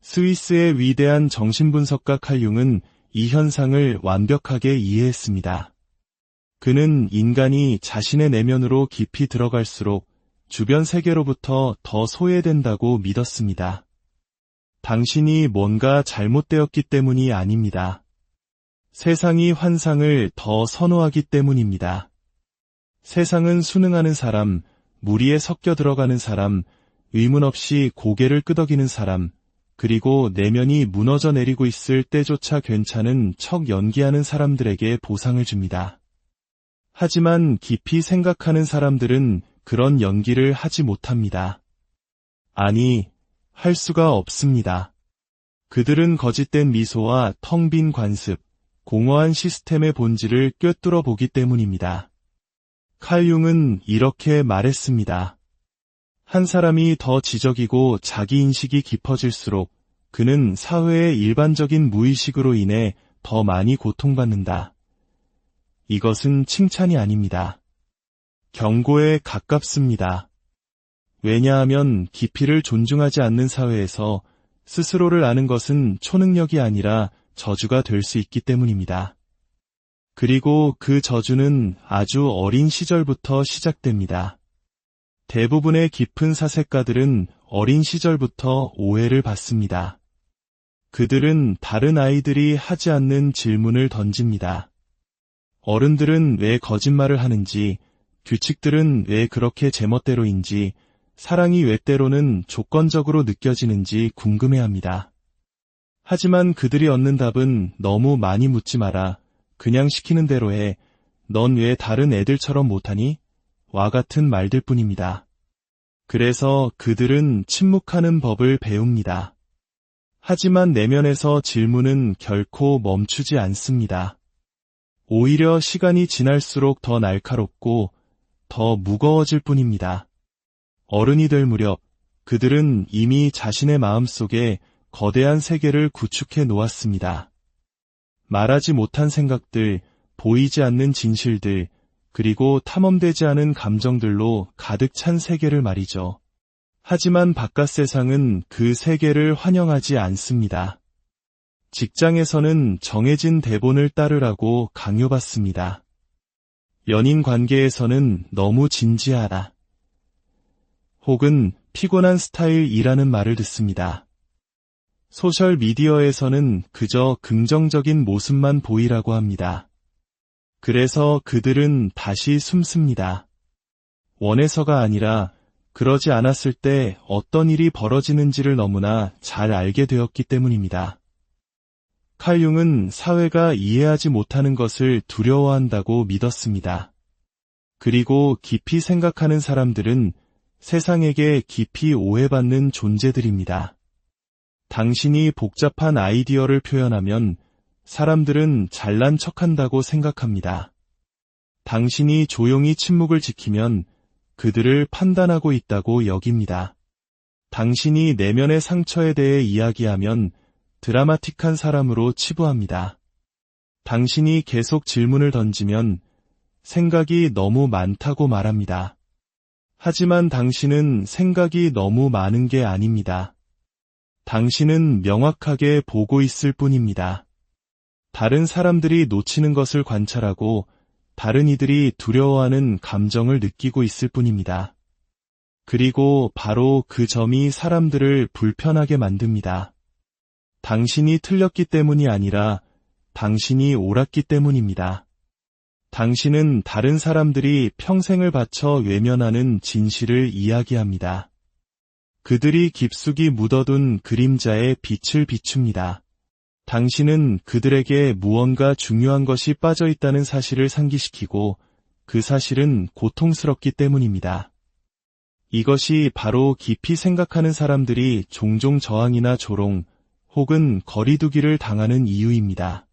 스위스의 위대한 정신분석가 칼 융은 이 현상을 완벽하게 이해했습니다. 그는 인간이 자신의 내면으로 깊이 들어갈수록 주변 세계로부터 더 소외된다고 믿었습니다. 당신이 뭔가 잘못되었기 때문이 아닙니다. 세상이 환상을 더 선호하기 때문입니다. 세상은 순응하는 사람, 무리에 섞여 들어가는 사람, 의문 없이 고개를 끄덕이는 사람, 그리고 내면이 무너져 내리고 있을 때조차 괜찮은 척 연기하는 사람들에게 보상을 줍니다. 하지만 깊이 생각하는 사람들은 그런 연기를 하지 못합니다. 아니, 할 수가 없습니다. 그들은 거짓된 미소와 텅 빈 관습, 공허한 시스템의 본질을 꿰뚫어 보기 때문입니다. 칼 융은 이렇게 말했습니다. 한 사람이 더 지적이고 자기인식이 깊어질수록 그는 사회의 일반적인 무의식으로 인해 더 많이 고통받는다. 이것은 칭찬이 아닙니다. 경고에 가깝습니다. 왜냐하면 깊이를 존중하지 않는 사회에서 스스로를 아는 것은 초능력이 아니라 저주가 될 수 있기 때문입니다. 그리고 그 저주는 아주 어린 시절부터 시작됩니다. 대부분의 깊은 사색가들은 어린 시절부터 오해를 받습니다. 그들은 다른 아이들이 하지 않는 질문을 던집니다. 어른들은 왜 거짓말을 하는지, 규칙들은 왜 그렇게 제멋대로인지, 사랑이 왜 때로는 조건적으로 느껴지는지 궁금해합니다. 하지만 그들이 얻는 답은 너무 많이 묻지 마라. 그냥 시키는 대로 해. 넌 왜 다른 애들처럼 못하니? 와 같은 말들 뿐입니다. 그래서 그들은 침묵하는 법을 배웁니다. 하지만 내면에서 질문은 결코 멈추지 않습니다. 오히려 시간이 지날수록 더 날카롭고 더 무거워질 뿐입니다. 어른이 될 무렵 그들은 이미 자신의 마음속에 거대한 세계를 구축해 놓았습니다. 말하지 못한 생각들, 보이지 않는 진실들, 그리고 탐험되지 않은 감정들로 가득 찬 세계를 말이죠. 하지만 바깥 세상은 그 세계를 환영하지 않습니다. 직장에서는 정해진 대본을 따르라고 강요받습니다. 연인 관계에서는 너무 진지하다. 혹은 피곤한 스타일이라는 말을 듣습니다. 소셜 미디어에서는 그저 긍정적인 모습만 보이라고 합니다. 그래서 그들은 다시 숨습니다. 원해서가 아니라 그러지 않았을 때 어떤 일이 벌어지는지를 너무나 잘 알게 되었기 때문입니다. 칼 융은 사회가 이해하지 못하는 것을 두려워한다고 믿었습니다. 그리고 깊이 생각하는 사람들은 세상에게 깊이 오해받는 존재들입니다. 당신이 복잡한 아이디어를 표현하면 사람들은 잘난 척한다고 생각합니다. 당신이 조용히 침묵을 지키면 그들을 판단하고 있다고 여깁니다. 당신이 내면의 상처에 대해 이야기하면 드라마틱한 사람으로 치부합니다. 당신이 계속 질문을 던지면 생각이 너무 많다고 말합니다. 하지만 당신은 생각이 너무 많은 게 아닙니다. 당신은 명확하게 보고 있을 뿐입니다. 다른 사람들이 놓치는 것을 관찰하고 다른 이들이 두려워하는 감정을 느끼고 있을 뿐입니다. 그리고 바로 그 점이 사람들을 불편하게 만듭니다. 당신이 틀렸기 때문이 아니라 당신이 옳았기 때문입니다. 당신은 다른 사람들이 평생을 바쳐 외면하는 진실을 이야기합니다. 그들이 깊숙이 묻어둔 그림자에 빛을 비춥니다. 당신은 그들에게 무언가 중요한 것이 빠져 있다는 사실을 상기시키고 그 사실은 고통스럽기 때문입니다. 이것이 바로 깊이 생각하는 사람들이 종종 저항이나 조롱 혹은 거리두기를 당하는 이유입니다.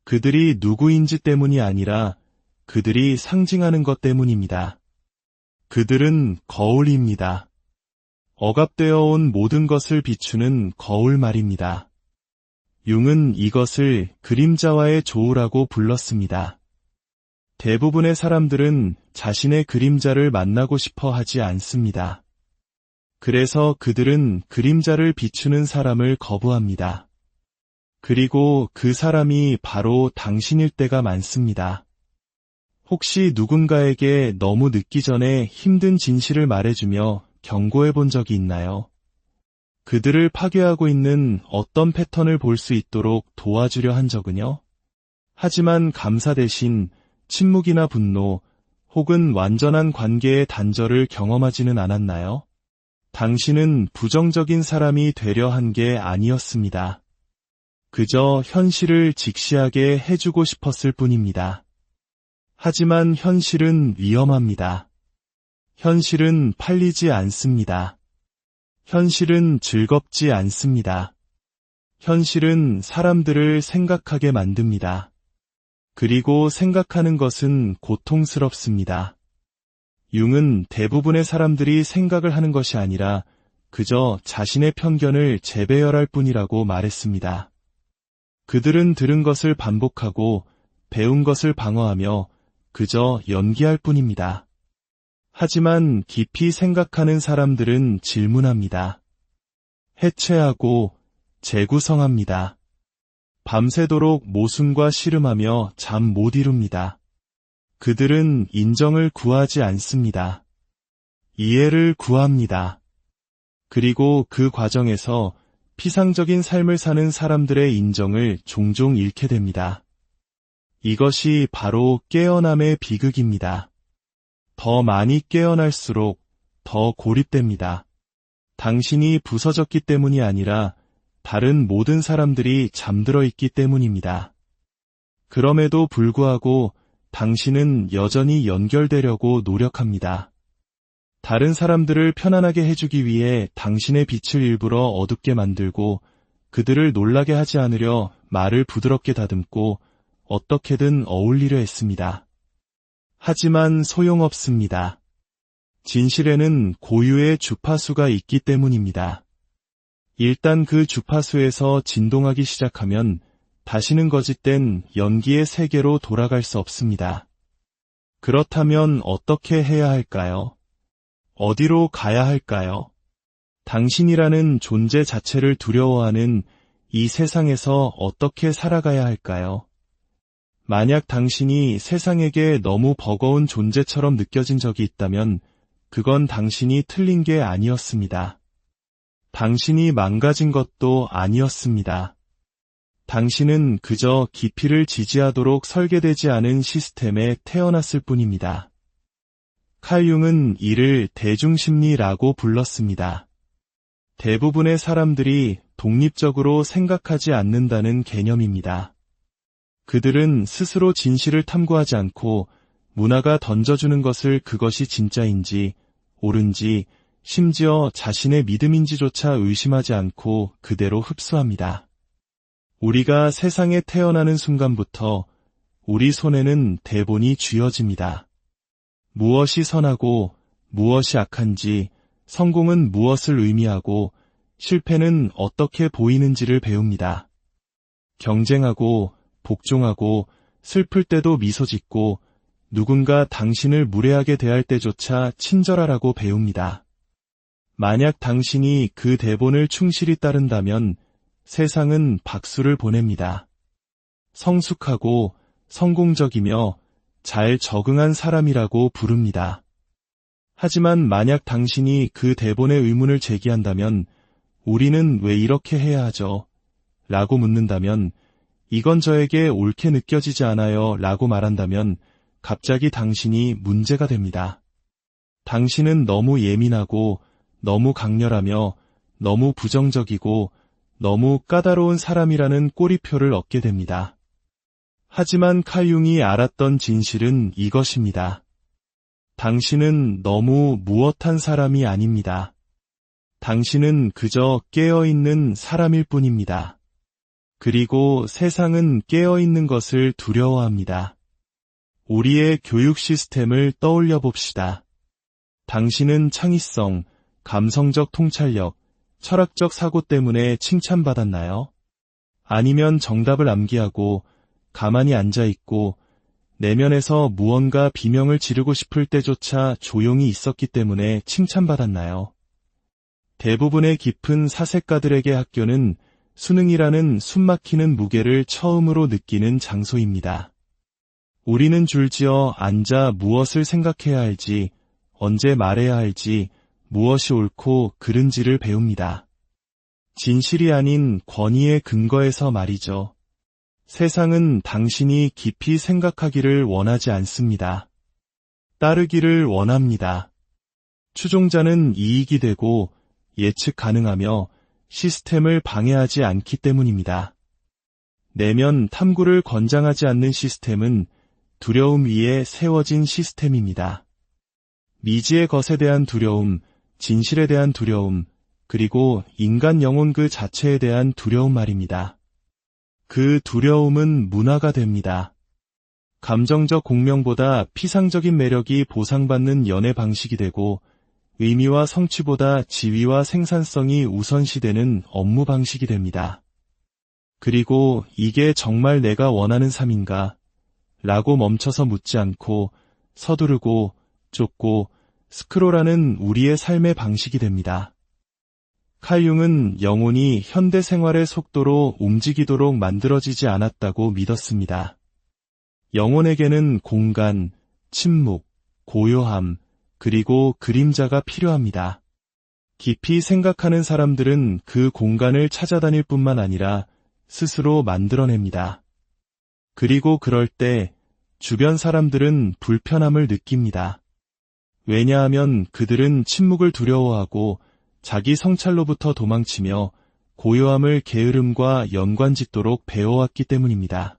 그들이 누구인지 때문이 아니라 그들이 상징하는 것 때문입니다. 그들은 거울입니다. 억압되어 온 모든 것을 비추는 거울 말입니다. 융은 이것을 그림자와의 조우라고 불렀습니다. 대부분의 사람들은 자신의 그림자를 만나고 싶어 하지 않습니다. 그래서 그들은 그림자를 비추는 사람을 거부합니다. 그리고 그 사람이 바로 당신일 때가 많습니다. 혹시 누군가에게 너무 늦기 전에 힘든 진실을 말해주며 경고해 본 적이 있나요? 그들을 파괴하고 있는 어떤 패턴을 볼 수 있도록 도와주려 한 적은요? 하지만 감사 대신 침묵이나 분노 혹은 완전한 관계의 단절을 경험하지는 않았나요? 당신은 부정적인 사람이 되려 한 게 아니었습니다. 그저 현실을 직시하게 해주고 싶었을 뿐입니다. 하지만 현실은 위험합니다. 현실은 팔리지 않습니다. 현실은 즐겁지 않습니다. 현실은 사람들을 생각하게 만듭니다. 그리고 생각하는 것은 고통스럽습니다. 융은 대부분의 사람들이 생각을 하는 것이 아니라 그저 자신의 편견을 재배열할 뿐이라고 말했습니다. 그들은 들은 것을 반복하고 배운 것을 방어하며 그저 연기할 뿐입니다. 하지만 깊이 생각하는 사람들은 질문합니다. 해체하고 재구성합니다. 밤새도록 모순과 씨름하며 잠 못 이룹니다. 그들은 인정을 구하지 않습니다. 이해를 구합니다. 그리고 그 과정에서 피상적인 삶을 사는 사람들의 인정을 종종 잃게 됩니다. 이것이 바로 깨어남의 비극입니다. 더 많이 깨어날수록 더 고립됩니다. 당신이 부서졌기 때문이 아니라 다른 모든 사람들이 잠들어 있기 때문입니다. 그럼에도 불구하고 당신은 여전히 연결되려고 노력합니다. 다른 사람들을 편안하게 해주기 위해 당신의 빛을 일부러 어둡게 만들고 그들을 놀라게 하지 않으려 말을 부드럽게 다듬고 어떻게든 어울리려 했습니다. 하지만 소용없습니다. 진실에는 고유의 주파수가 있기 때문입니다. 일단 그 주파수에서 진동하기 시작하면 다시는 거짓된 연기의 세계로 돌아갈 수 없습니다. 그렇다면 어떻게 해야 할까요? 어디로 가야 할까요? 당신이라는 존재 자체를 두려워하는 이 세상에서 어떻게 살아가야 할까요? 만약 당신이 세상에게 너무 버거운 존재처럼 느껴진 적이 있다면 그건 당신이 틀린 게 아니었습니다. 당신이 망가진 것도 아니었습니다. 당신은 그저 깊이를 지지하도록 설계되지 않은 시스템에 태어났을 뿐입니다. 칼 융은 이를 대중심리라고 불렀습니다. 대부분의 사람들이 독립적으로 생각하지 않는다는 개념입니다. 그들은 스스로 진실을 탐구하지 않고 문화가 던져주는 것을 그것이 진짜인지, 옳은지, 심지어 자신의 믿음인지조차 의심하지 않고 그대로 흡수합니다. 우리가 세상에 태어나는 순간부터 우리 손에는 대본이 쥐어집니다. 무엇이 선하고 무엇이 악한지, 성공은 무엇을 의미하고 실패는 어떻게 보이는지를 배웁니다. 경쟁하고 복종하고 슬플 때도 미소 짓고 누군가 당신을 무례하게 대할 때조차 친절하라고 배웁니다. 만약 당신이 그 대본을 충실히 따른다면 세상은 박수를 보냅니다. 성숙하고 성공적이며 잘 적응한 사람이라고 부릅니다. 하지만 만약 당신이 그 대본의 의문을 제기한다면 우리는 왜 이렇게 해야 하죠? 라고 묻는다면 이건 저에게 옳게 느껴지지 않아요 라고 말한다면 갑자기 당신이 문제가 됩니다. 당신은 너무 예민하고 너무 강렬하며 너무 부정적이고 너무 까다로운 사람이라는 꼬리표를 얻게 됩니다. 하지만 칼 융이 알았던 진실은 이것입니다. 당신은 너무 무엇한 사람이 아닙니다. 당신은 그저 깨어있는 사람일 뿐입니다. 그리고 세상은 깨어있는 것을 두려워합니다. 우리의 교육 시스템을 떠올려 봅시다. 당신은 창의성, 감성적 통찰력, 철학적 사고 때문에 칭찬받았나요? 아니면 정답을 암기하고 가만히 앉아있고 내면에서 무언가 비명을 지르고 싶을 때조차 조용히 있었기 때문에 칭찬받았나요? 대부분의 깊은 사색가들에게 학교는 수능이라는 숨막히는 무게를 처음으로 느끼는 장소입니다. 우리는 줄지어 앉아 무엇을 생각해야 할지, 언제 말해야 할지, 무엇이 옳고 그른지를 배웁니다. 진실이 아닌 권위의 근거에서 말이죠. 세상은 당신이 깊이 생각하기를 원하지 않습니다. 따르기를 원합니다. 추종자는 이익이 되고 예측 가능하며 시스템을 방해하지 않기 때문입니다. 내면 탐구를 권장하지 않는 시스템은 두려움 위에 세워진 시스템입니다. 미지의 것에 대한 두려움, 진실에 대한 두려움, 그리고 인간 영혼 그 자체에 대한 두려움 말입니다. 그 두려움은 문화가 됩니다. 감정적 공명보다 피상적인 매력이 보상받는 연애 방식이 되고 의미와 성취보다 지위와 생산성이 우선시되는 업무 방식이 됩니다. 그리고 이게 정말 내가 원하는 삶인가? 라고 멈춰서 묻지 않고 서두르고 쫓고 스크롤하는 우리의 삶의 방식이 됩니다. 칼 융은 영혼이 현대 생활의 속도로 움직이도록 만들어지지 않았다고 믿었습니다. 영혼에게는 공간, 침묵, 고요함, 그리고 그림자가 필요합니다. 깊이 생각하는 사람들은 그 공간을 찾아다닐 뿐만 아니라 스스로 만들어냅니다. 그리고 그럴 때 주변 사람들은 불편함을 느낍니다. 왜냐하면 그들은 침묵을 두려워하고 자기 성찰로부터 도망치며 고요함을 게으름과 연관짓도록 배워왔기 때문입니다.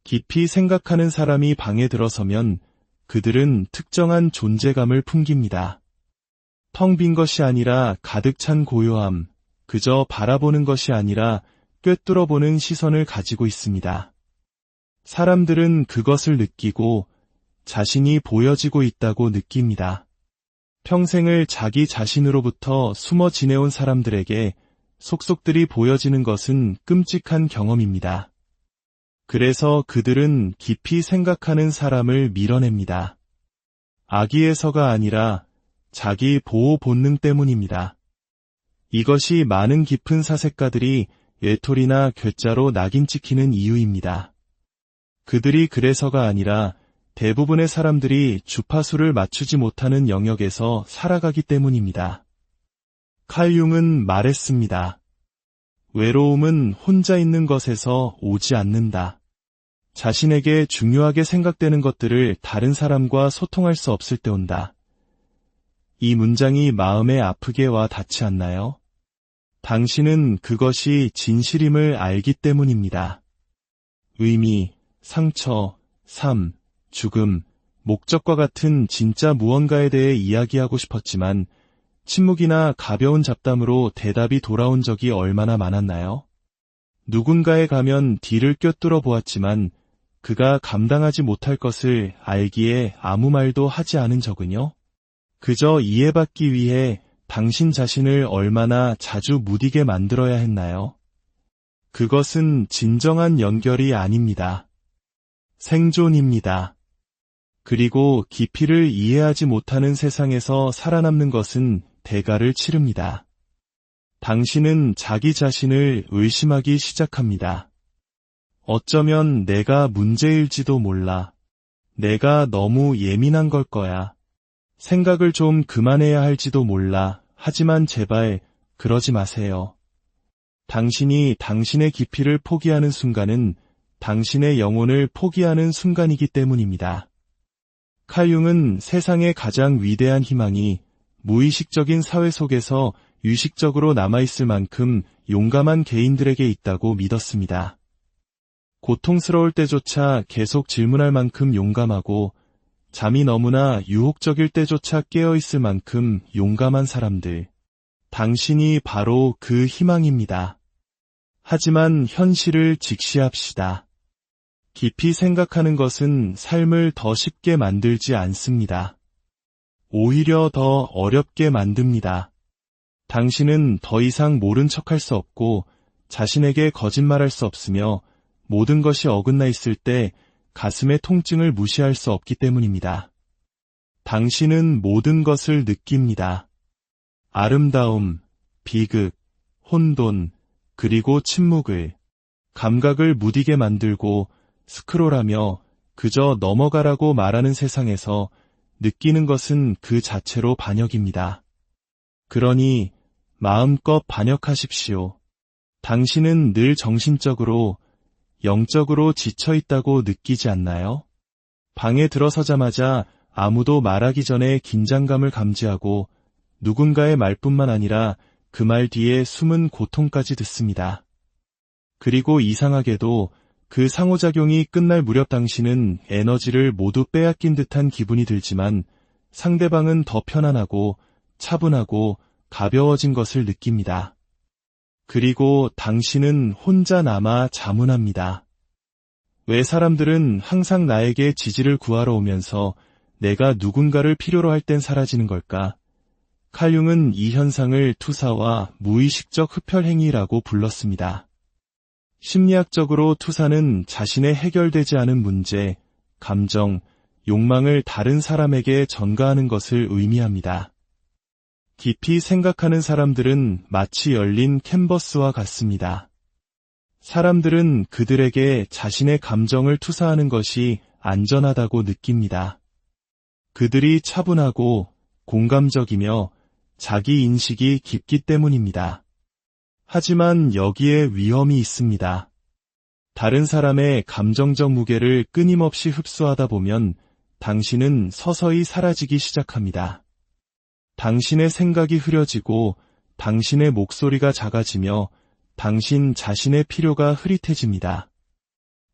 깊이 생각하는 사람이 방에 들어서면 그들은 특정한 존재감을 풍깁니다. 텅 빈 것이 아니라 가득 찬 고요함, 그저 바라보는 것이 아니라 꿰뚫어보는 시선을 가지고 있습니다. 사람들은 그것을 느끼고 자신이 보여지고 있다고 느낍니다. 평생을 자기 자신으로부터 숨어 지내온 사람들에게 속속들이 보여지는 것은 끔찍한 경험입니다. 그래서 그들은 깊이 생각하는 사람을 밀어냅니다. 악의에서가 아니라 자기 보호 본능 때문입니다. 이것이 많은 깊은 사색가들이 외톨이나 괴짜로 낙인 찍히는 이유입니다. 그들이 그래서가 아니라 대부분의 사람들이 주파수를 맞추지 못하는 영역에서 살아가기 때문입니다. 칼 융은 말했습니다. 외로움은 혼자 있는 것에서 오지 않는다. 자신에게 중요하게 생각되는 것들을 다른 사람과 소통할 수 없을 때 온다. 이 문장이 마음에 아프게 와 닿지 않나요? 당신은 그것이 진실임을 알기 때문입니다. 의미, 상처, 삶, 죽음, 목적과 같은 진짜 무언가에 대해 이야기하고 싶었지만 침묵이나 가벼운 잡담으로 대답이 돌아온 적이 얼마나 많았나요? 누군가에 가면 뒤를 꿰뚫어 보았지만 그가 감당하지 못할 것을 알기에 아무 말도 하지 않은 적은요? 그저 이해받기 위해 당신 자신을 얼마나 자주 무디게 만들어야 했나요? 그것은 진정한 연결이 아닙니다. 생존입니다. 그리고 깊이를 이해하지 못하는 세상에서 살아남는 것은 대가를 치릅니다. 당신은 자기 자신을 의심하기 시작합니다. 어쩌면 내가 문제일지도 몰라. 내가 너무 예민한 걸 거야. 생각을 좀 그만해야 할지도 몰라. 하지만 제발 그러지 마세요. 당신이 당신의 깊이를 포기하는 순간은 당신의 영혼을 포기하는 순간이기 때문입니다. 칼 융은 세상의 가장 위대한 희망이 무의식적인 사회 속에서 유식적으로 남아있을 만큼 용감한 개인들에게 있다고 믿었습니다. 고통스러울 때조차 계속 질문할 만큼 용감하고 잠이 너무나 유혹적일 때조차 깨어있을 만큼 용감한 사람들. 당신이 바로 그 희망입니다. 하지만 현실을 직시합시다. 깊이 생각하는 것은 삶을 더 쉽게 만들지 않습니다. 오히려 더 어렵게 만듭니다. 당신은 더 이상 모른 척할 수 없고 자신에게 거짓말할 수 없으며 모든 것이 어긋나 있을 때 가슴의 통증을 무시할 수 없기 때문입니다. 당신은 모든 것을 느낍니다. 아름다움, 비극, 혼돈, 그리고 침묵을, 감각을 무디게 만들고 스크롤하며 그저 넘어가라고 말하는 세상에서 느끼는 것은 그 자체로 반역입니다. 그러니 마음껏 반역하십시오. 당신은 늘 정신적으로, 영적으로 지쳐있다고 느끼지 않나요? 방에 들어서자마자 아무도 말하기 전에 긴장감을 감지하고 누군가의 말뿐만 아니라 그 말 뒤에 숨은 고통까지 듣습니다. 그리고 이상하게도 그 상호작용이 끝날 무렵 당신은 에너지를 모두 빼앗긴 듯한 기분이 들지만 상대방은 더 편안하고 차분하고 가벼워진 것을 느낍니다. 그리고 당신은 혼자 남아 자문합니다. 왜 사람들은 항상 나에게 지지를 구하러 오면서 내가 누군가를 필요로 할 땐 사라지는 걸까? 칼 융은 이 현상을 투사와 무의식적 흡혈행위라고 불렀습니다. 심리학적으로 투사는 자신의 해결되지 않은 문제, 감정, 욕망을 다른 사람에게 전가하는 것을 의미합니다. 깊이 생각하는 사람들은 마치 열린 캔버스와 같습니다. 사람들은 그들에게 자신의 감정을 투사하는 것이 안전하다고 느낍니다. 그들이 차분하고 공감적이며 자기 인식이 깊기 때문입니다. 하지만 여기에 위험이 있습니다. 다른 사람의 감정적 무게를 끊임없이 흡수하다 보면 당신은 서서히 사라지기 시작합니다. 당신의 생각이 흐려지고 당신의 목소리가 작아지며 당신 자신의 필요가 흐릿해집니다.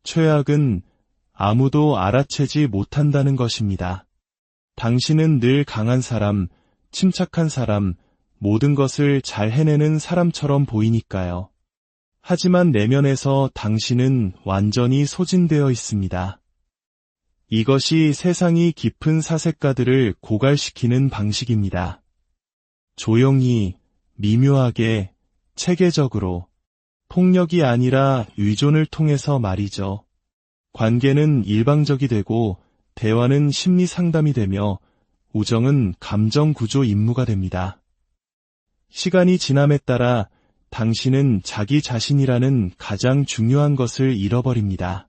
최악은 아무도 알아채지 못한다는 것입니다. 당신은 늘 강한 사람, 침착한 사람, 모든 것을 잘 해내는 사람처럼 보이니까요. 하지만 내면에서 당신은 완전히 소진되어 있습니다. 이것이 세상이 깊은 사색가들을 고갈시키는 방식입니다. 조용히, 미묘하게, 체계적으로, 폭력이 아니라 의존을 통해서 말이죠. 관계는 일방적이 되고 대화는 심리 상담이 되며 우정은 감정 구조 임무가 됩니다. 시간이 지남에 따라 당신은 자기 자신이라는 가장 중요한 것을 잃어버립니다.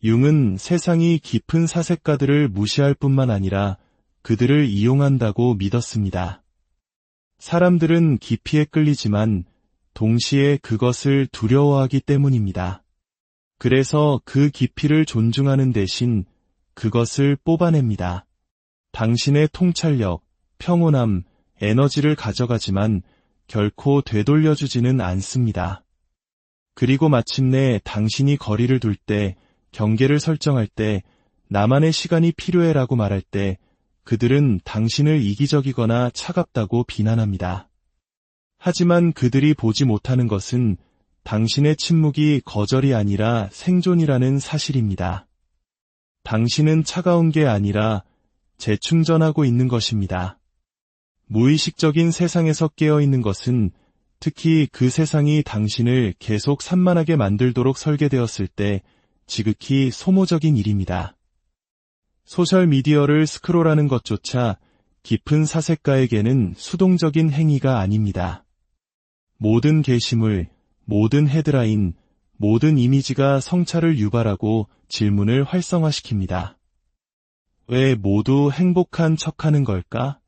융은 세상이 깊은 사색가들을 무시할 뿐만 아니라 그들을 이용한다고 믿었습니다. 사람들은 깊이에 끌리지만 동시에 그것을 두려워하기 때문입니다. 그래서 그 깊이를 존중하는 대신 그것을 뽑아냅니다. 당신의 통찰력, 평온함, 에너지를 가져가지만 결코 되돌려주지는 않습니다. 그리고 마침내 당신이 거리를 둘 때, 경계를 설정할 때, 나만의 시간이 필요해라고 말할 때 그들은 당신을 이기적이거나 차갑다고 비난합니다. 하지만 그들이 보지 못하는 것은 당신의 침묵이 거절이 아니라 생존이라는 사실입니다. 당신은 차가운 게 아니라 재충전하고 있는 것입니다. 무의식적인 세상에서 깨어있는 것은 특히 그 세상이 당신을 계속 산만하게 만들도록 설계되었을 때 지극히 소모적인 일입니다. 소셜미디어를 스크롤하는 것조차 깊은 사색가에게는 수동적인 행위가 아닙니다. 모든 게시물, 모든 헤드라인, 모든 이미지가 성찰을 유발하고 질문을 활성화시킵니다. 왜 모두 행복한 척하는 걸까?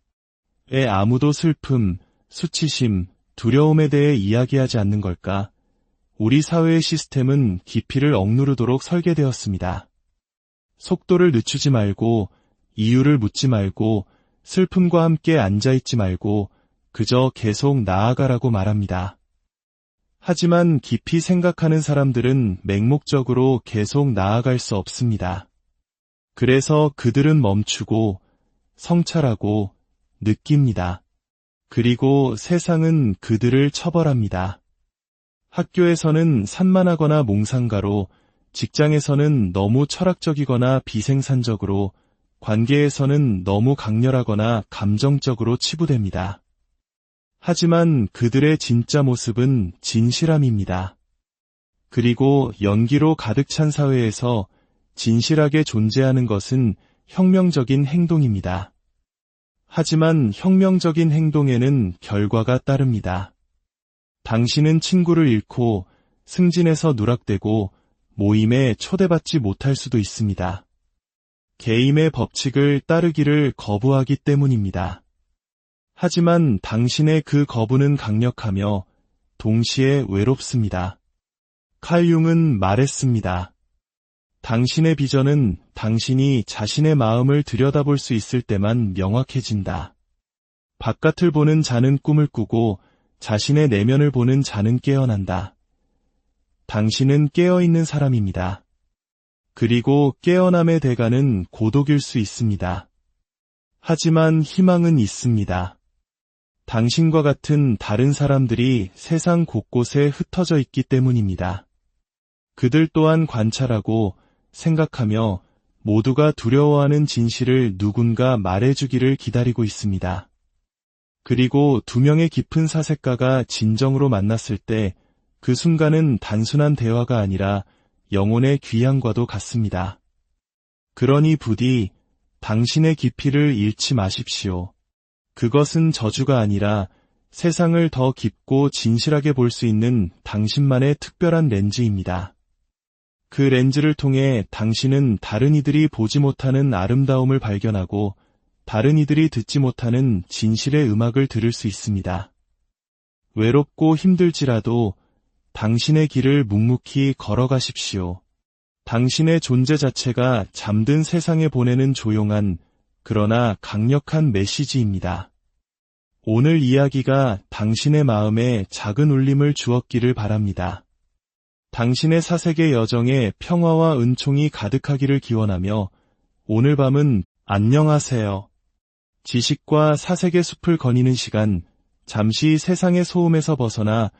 왜 아무도 슬픔, 수치심, 두려움에 대해 이야기하지 않는 걸까? 우리 사회의 시스템은 깊이를 억누르도록 설계되었습니다. 속도를 늦추지 말고, 이유를 묻지 말고, 슬픔과 함께 앉아있지 말고 그저 계속 나아가라고 말합니다. 하지만 깊이 생각하는 사람들은 맹목적으로 계속 나아갈 수 없습니다. 그래서 그들은 멈추고 성찰하고 느낍니다. 그리고 세상은 그들을 처벌합니다. 학교에서는 산만하거나 몽상가로, 직장에서는 너무 철학적이거나 비생산적으로, 관계에서는 너무 강렬하거나 감정적으로 치부됩니다. 하지만 그들의 진짜 모습은 진실함입니다. 그리고 연기로 가득 찬 사회에서 진실하게 존재하는 것은 혁명적인 행동입니다. 하지만 혁명적인 행동에는 결과가 따릅니다. 당신은 친구를 잃고 승진에서 누락되고 모임에 초대받지 못할 수도 있습니다. 게임의 법칙을 따르기를 거부하기 때문입니다. 하지만 당신의 그 거부는 강력하며 동시에 외롭습니다. 칼 융은 말했습니다. 당신의 비전은 당신이 자신의 마음을 들여다볼 수 있을 때만 명확해진다. 바깥을 보는 자는 꿈을 꾸고 자신의 내면을 보는 자는 깨어난다. 당신은 깨어있는 사람입니다. 그리고 깨어남의 대가는 고독일 수 있습니다. 하지만 희망은 있습니다. 당신과 같은 다른 사람들이 세상 곳곳에 흩어져 있기 때문입니다. 그들 또한 관찰하고 생각하며 모두가 두려워하는 진실을 누군가 말해주기를 기다리고 있습니다. 그리고 두 명의 깊은 사색가가 진정으로 만났을 때 그 순간은 단순한 대화가 아니라 영혼의 귀향과도 같습니다. 그러니 부디 당신의 깊이를 잃지 마십시오. 그것은 저주가 아니라 세상을 더 깊고 진실하게 볼 수 있는 당신만의 특별한 렌즈입니다. 그 렌즈를 통해 당신은 다른 이들이 보지 못하는 아름다움을 발견하고 다른 이들이 듣지 못하는 진실의 음악을 들을 수 있습니다. 외롭고 힘들지라도 당신의 길을 묵묵히 걸어가십시오. 당신의 존재 자체가 잠든 세상에 보내는 조용한 그러나 강력한 메시지입니다. 오늘 이야기가 당신의 마음에 작은 울림을 주었기를 바랍니다. 당신의 사색의 여정에 평화와 은총이 가득하기를 기원하며 오늘 밤은 안녕하세요. 지식과 사색의 숲을 거니는 시간, 잠시 세상의 소음에서 벗어나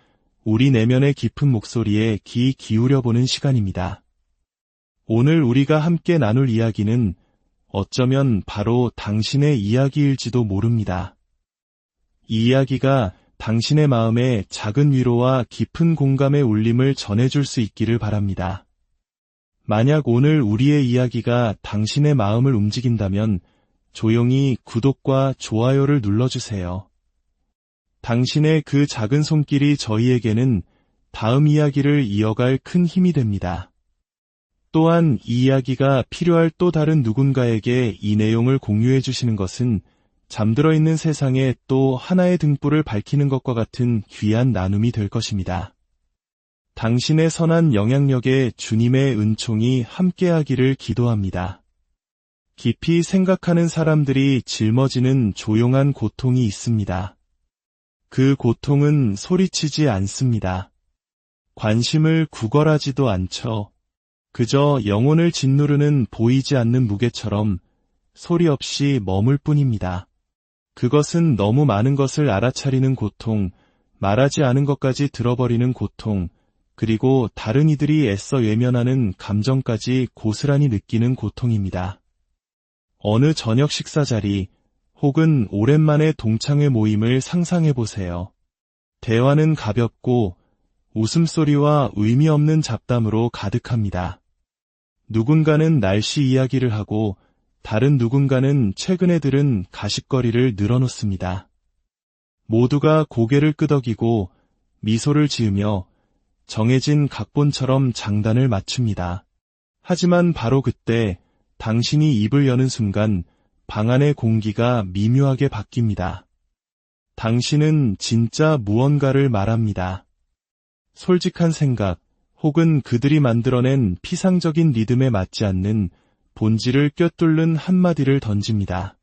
우리 내면의 깊은 목소리에 귀 기울여보는 시간입니다. 오늘 우리가 함께 나눌 이야기는 어쩌면 바로 당신의 이야기일지도 모릅니다. 이 이야기가 당신의 마음에 작은 위로와 깊은 공감의 울림을 전해줄 수 있기를 바랍니다. 만약 오늘 우리의 이야기가 당신의 마음을 움직인다면 조용히 구독과 좋아요를 눌러주세요. 당신의 그 작은 손길이 저희에게는 다음 이야기를 이어갈 큰 힘이 됩니다. 또한 이 이야기가 필요할 또 다른 누군가에게 이 내용을 공유해 주시는 것은 잠들어 있는 세상에 또 하나의 등불을 밝히는 것과 같은 귀한 나눔이 될 것입니다. 당신의 선한 영향력에 주님의 은총이 함께하기를 기도합니다. 깊이 생각하는 사람들이 짊어지는 조용한 고통이 있습니다. 그 고통은 소리치지 않습니다. 관심을 구걸하지도 않죠. 그저 영혼을 짓누르는 보이지 않는 무게처럼 소리 없이 머물 뿐입니다. 그것은 너무 많은 것을 알아차리는 고통, 말하지 않은 것까지 들어버리는 고통, 그리고 다른 이들이 애써 외면하는 감정까지 고스란히 느끼는 고통입니다. 어느 저녁 식사 자리, 혹은 오랜만에 동창회 모임을 상상해 보세요. 대화는 가볍고 웃음소리와 의미 없는 잡담으로 가득합니다. 누군가는 날씨 이야기를 하고 다른 누군가는 최근에 들은 가십거리를 늘어놓습니다. 모두가 고개를 끄덕이고 미소를 지으며 정해진 각본처럼 장단을 맞춥니다. 하지만 바로 그때 당신이 입을 여는 순간 방 안의 공기가 미묘하게 바뀝니다. 당신은 진짜 무언가를 말합니다. 솔직한 생각, 혹은 그들이 만들어낸 피상적인 리듬에 맞지 않는 본질을 꿰뚫는 한마디를 던집니다.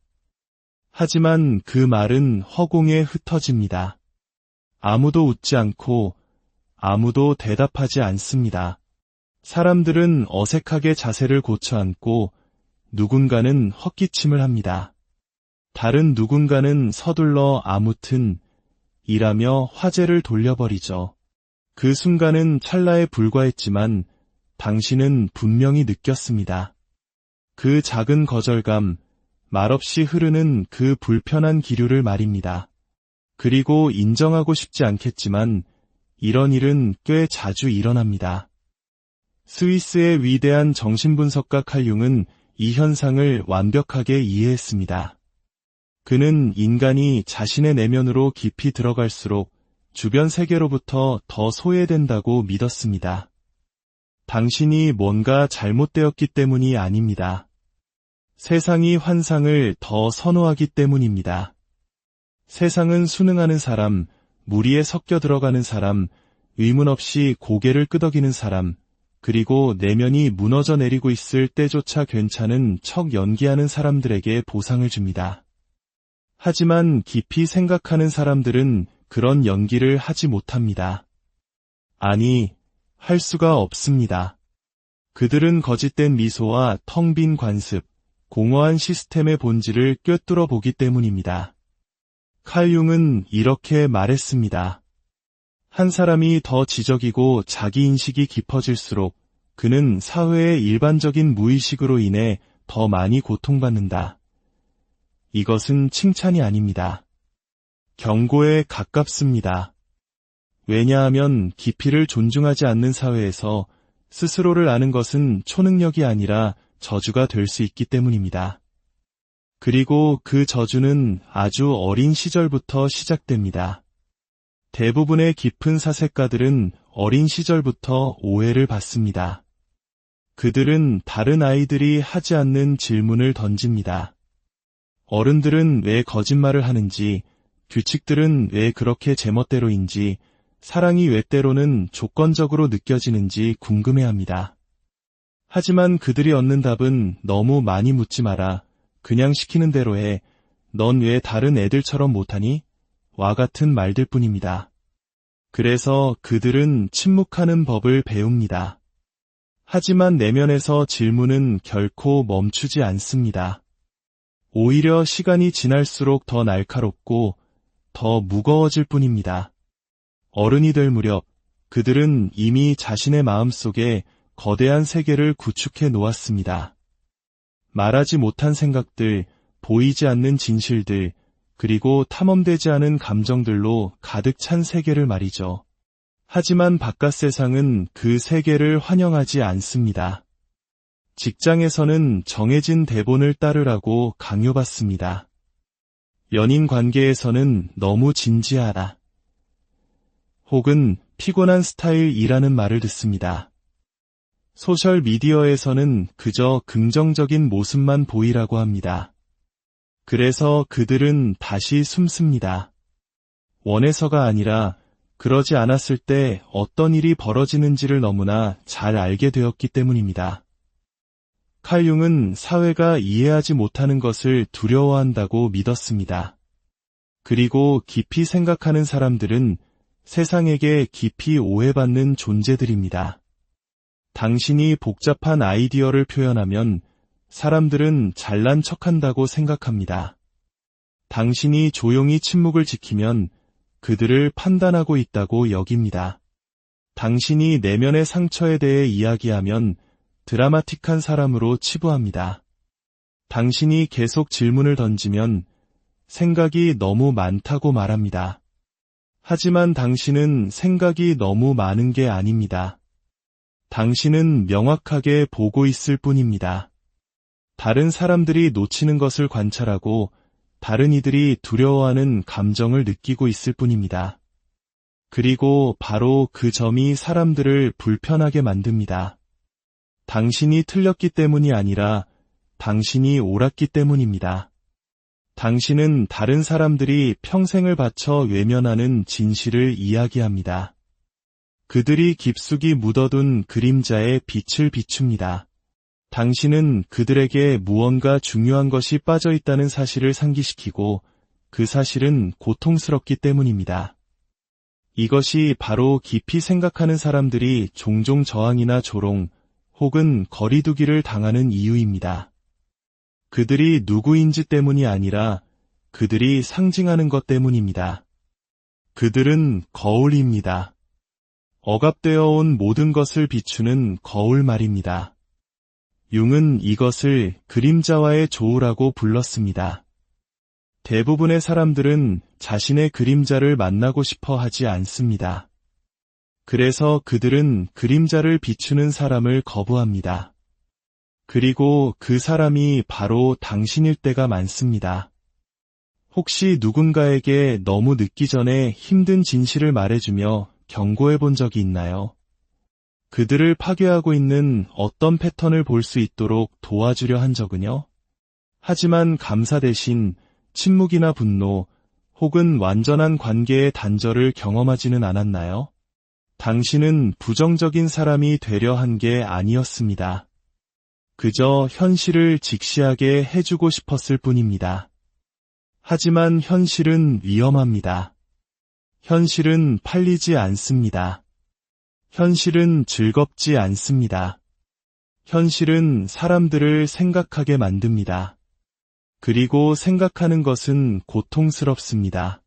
하지만 그 말은 허공에 흩어집니다. 아무도 웃지 않고 아무도 대답하지 않습니다. 사람들은 어색하게 자세를 고쳐 앉고 누군가는 헛기침을 합니다. 다른 누군가는 서둘러 아무튼 이라며 화제를 돌려버리죠. 그 순간은 찰나에 불과했지만 당신은 분명히 느꼈습니다. 그 작은 거절감, 말없이 흐르는 그 불편한 기류를 말입니다. 그리고 인정하고 싶지 않겠지만 이런 일은 꽤 자주 일어납니다. 스위스의 위대한 정신분석가 칼 융은 이 현상을 완벽하게 이해했습니다. 그는 인간이 자신의 내면으로 깊이 들어갈수록 주변 세계로부터 더 소외된다고 믿었습니다. 당신이 뭔가 잘못되었기 때문이 아닙니다. 세상이 환상을 더 선호하기 때문입니다. 세상은 순응하는 사람, 무리에 섞여 들어가는 사람, 의문 없이 고개를 끄덕이는 사람, 그리고 내면이 무너져 내리고 있을 때조차 괜찮은 척 연기하는 사람들에게 보상을 줍니다. 하지만 깊이 생각하는 사람들은 그런 연기를 하지 못합니다. 아니, 할 수가 없습니다. 그들은 거짓된 미소와 텅 빈 관습, 공허한 시스템의 본질을 꿰뚫어 보기 때문입니다. 칼 융은 이렇게 말했습니다. 한 사람이 더 지적이고 자기인식이 깊어질수록 그는 사회의 일반적인 무의식으로 인해 더 많이 고통받는다. 이것은 칭찬이 아닙니다. 경고에 가깝습니다. 왜냐하면 깊이를 존중하지 않는 사회에서 스스로를 아는 것은 초능력이 아니라 저주가 될 수 있기 때문입니다. 그리고 그 저주는 아주 어린 시절부터 시작됩니다. 대부분의 깊은 사색가들은 어린 시절부터 오해를 받습니다. 그들은 다른 아이들이 하지 않는 질문을 던집니다. 어른들은 왜 거짓말을 하는지, 규칙들은 왜 그렇게 제멋대로인지, 사랑이 왜 때로는 조건적으로 느껴지는지 궁금해합니다. 하지만 그들이 얻는 답은 너무 많이 묻지 마라. 그냥 시키는 대로 해. 넌 왜 다른 애들처럼 못하니? 와 같은 말들 뿐입니다. 그래서 그들은 침묵하는 법을 배웁니다. 하지만 내면에서 질문은 결코 멈추지 않습니다. 오히려 시간이 지날수록 더 날카롭고 더 무거워질 뿐입니다. 어른이 될 무렵 그들은 이미 자신의 마음속에 거대한 세계를 구축해 놓았습니다. 말하지 못한 생각들, 보이지 않는 진실들, 그리고 탐험되지 않은 감정들로 가득 찬 세계를 말이죠. 하지만 바깥 세상은 그 세계를 환영하지 않습니다. 직장에서는 정해진 대본을 따르라고 강요받습니다. 연인 관계에서는 너무 진지하다. 혹은 피곤한 스타일이라는 말을 듣습니다. 소셜미디어에서는 그저 긍정적인 모습만 보이라고 합니다. 그래서 그들은 다시 숨습니다. 원해서가 아니라 그러지 않았을 때 어떤 일이 벌어지는지를 너무나 잘 알게 되었기 때문입니다. 칼 융은 사회가 이해하지 못하는 것을 두려워한다고 믿었습니다. 그리고 깊이 생각하는 사람들은 세상에게 깊이 오해받는 존재들입니다. 당신이 복잡한 아이디어를 표현하면 사람들은 잘난 척한다고 생각합니다. 당신이 조용히 침묵을 지키면 그들을 판단하고 있다고 여깁니다. 당신이 내면의 상처에 대해 이야기하면 드라마틱한 사람으로 치부합니다. 당신이 계속 질문을 던지면 생각이 너무 많다고 말합니다. 하지만 당신은 생각이 너무 많은 게 아닙니다. 당신은 명확하게 보고 있을 뿐입니다. 다른 사람들이 놓치는 것을 관찰하고 다른 이들이 두려워하는 감정을 느끼고 있을 뿐입니다. 그리고 바로 그 점이 사람들을 불편하게 만듭니다. 당신이 틀렸기 때문이 아니라 당신이 옳았기 때문입니다. 당신은 다른 사람들이 평생을 바쳐 외면하는 진실을 이야기합니다. 그들이 깊숙이 묻어둔 그림자에 빛을 비춥니다. 당신은 그들에게 무언가 중요한 것이 빠져 있다는 사실을 상기시키고 그 사실은 고통스럽기 때문입니다. 이것이 바로 깊이 생각하는 사람들이 종종 저항이나 조롱 혹은 거리두기를 당하는 이유입니다. 그들이 누구인지 때문이 아니라 그들이 상징하는 것 때문입니다. 그들은 거울입니다. 억압되어 온 모든 것을 비추는 거울 말입니다. 융은 이것을 그림자와의 조우라고 불렀습니다. 대부분의 사람들은 자신의 그림자를 만나고 싶어 하지 않습니다. 그래서 그들은 그림자를 비추는 사람을 거부합니다. 그리고 그 사람이 바로 당신일 때가 많습니다. 혹시 누군가에게 너무 늦기 전에 힘든 진실을 말해주며 경고해 본 적이 있나요? 그들을 파괴하고 있는 어떤 패턴을 볼 수 있도록 도와주려 한 적은요? 하지만 감사 대신 침묵이나 분노 혹은 완전한 관계의 단절을 경험하지는 않았나요? 당신은 부정적인 사람이 되려 한 게 아니었습니다. 그저 현실을 직시하게 해주고 싶었을 뿐입니다. 하지만 현실은 위험합니다. 현실은 팔리지 않습니다. 현실은 즐겁지 않습니다. 현실은 사람들을 생각하게 만듭니다. 그리고 생각하는 것은 고통스럽습니다.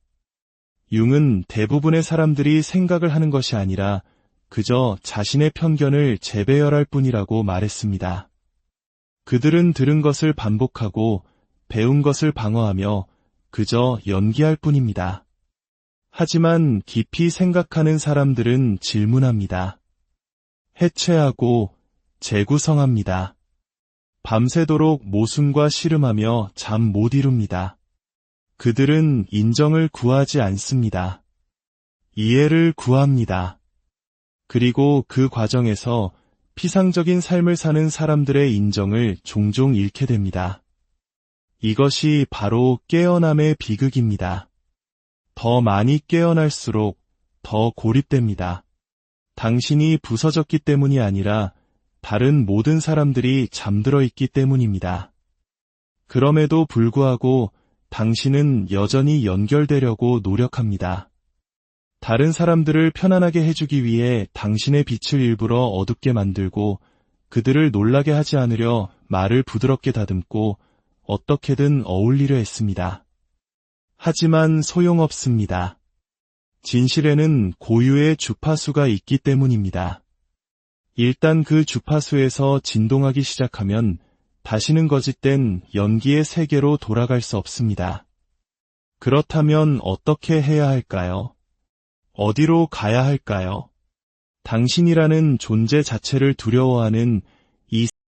융은 대부분의 사람들이 생각을 하는 것이 아니라 그저 자신의 편견을 재배열할 뿐이라고 말했습니다. 그들은 들은 것을 반복하고 배운 것을 방어하며 그저 연기할 뿐입니다. 하지만 깊이 생각하는 사람들은 질문합니다. 해체하고 재구성합니다. 밤새도록 모순과 씨름하며 잠 못 이룹니다. 그들은 인정을 구하지 않습니다. 이해를 구합니다. 그리고 그 과정에서 피상적인 삶을 사는 사람들의 인정을 종종 잃게 됩니다. 이것이 바로 깨어남의 비극입니다. 더 많이 깨어날수록 더 고립됩니다. 당신이 부서졌기 때문이 아니라 다른 모든 사람들이 잠들어 있기 때문입니다. 그럼에도 불구하고 당신은 여전히 연결되려고 노력합니다. 다른 사람들을 편안하게 해주기 위해 당신의 빛을 일부러 어둡게 만들고 그들을 놀라게 하지 않으려 말을 부드럽게 다듬고 어떻게든 어울리려 했습니다. 하지만 소용없습니다. 진실에는 고유의 주파수가 있기 때문입니다. 일단 그 주파수에서 진동하기 시작하면 다시는 거짓된 연기의 세계로 돌아갈 수 없습니다. 그렇다면 어떻게 해야 할까요? 어디로 가야 할까요? 당신이라는 존재 자체를 두려워하는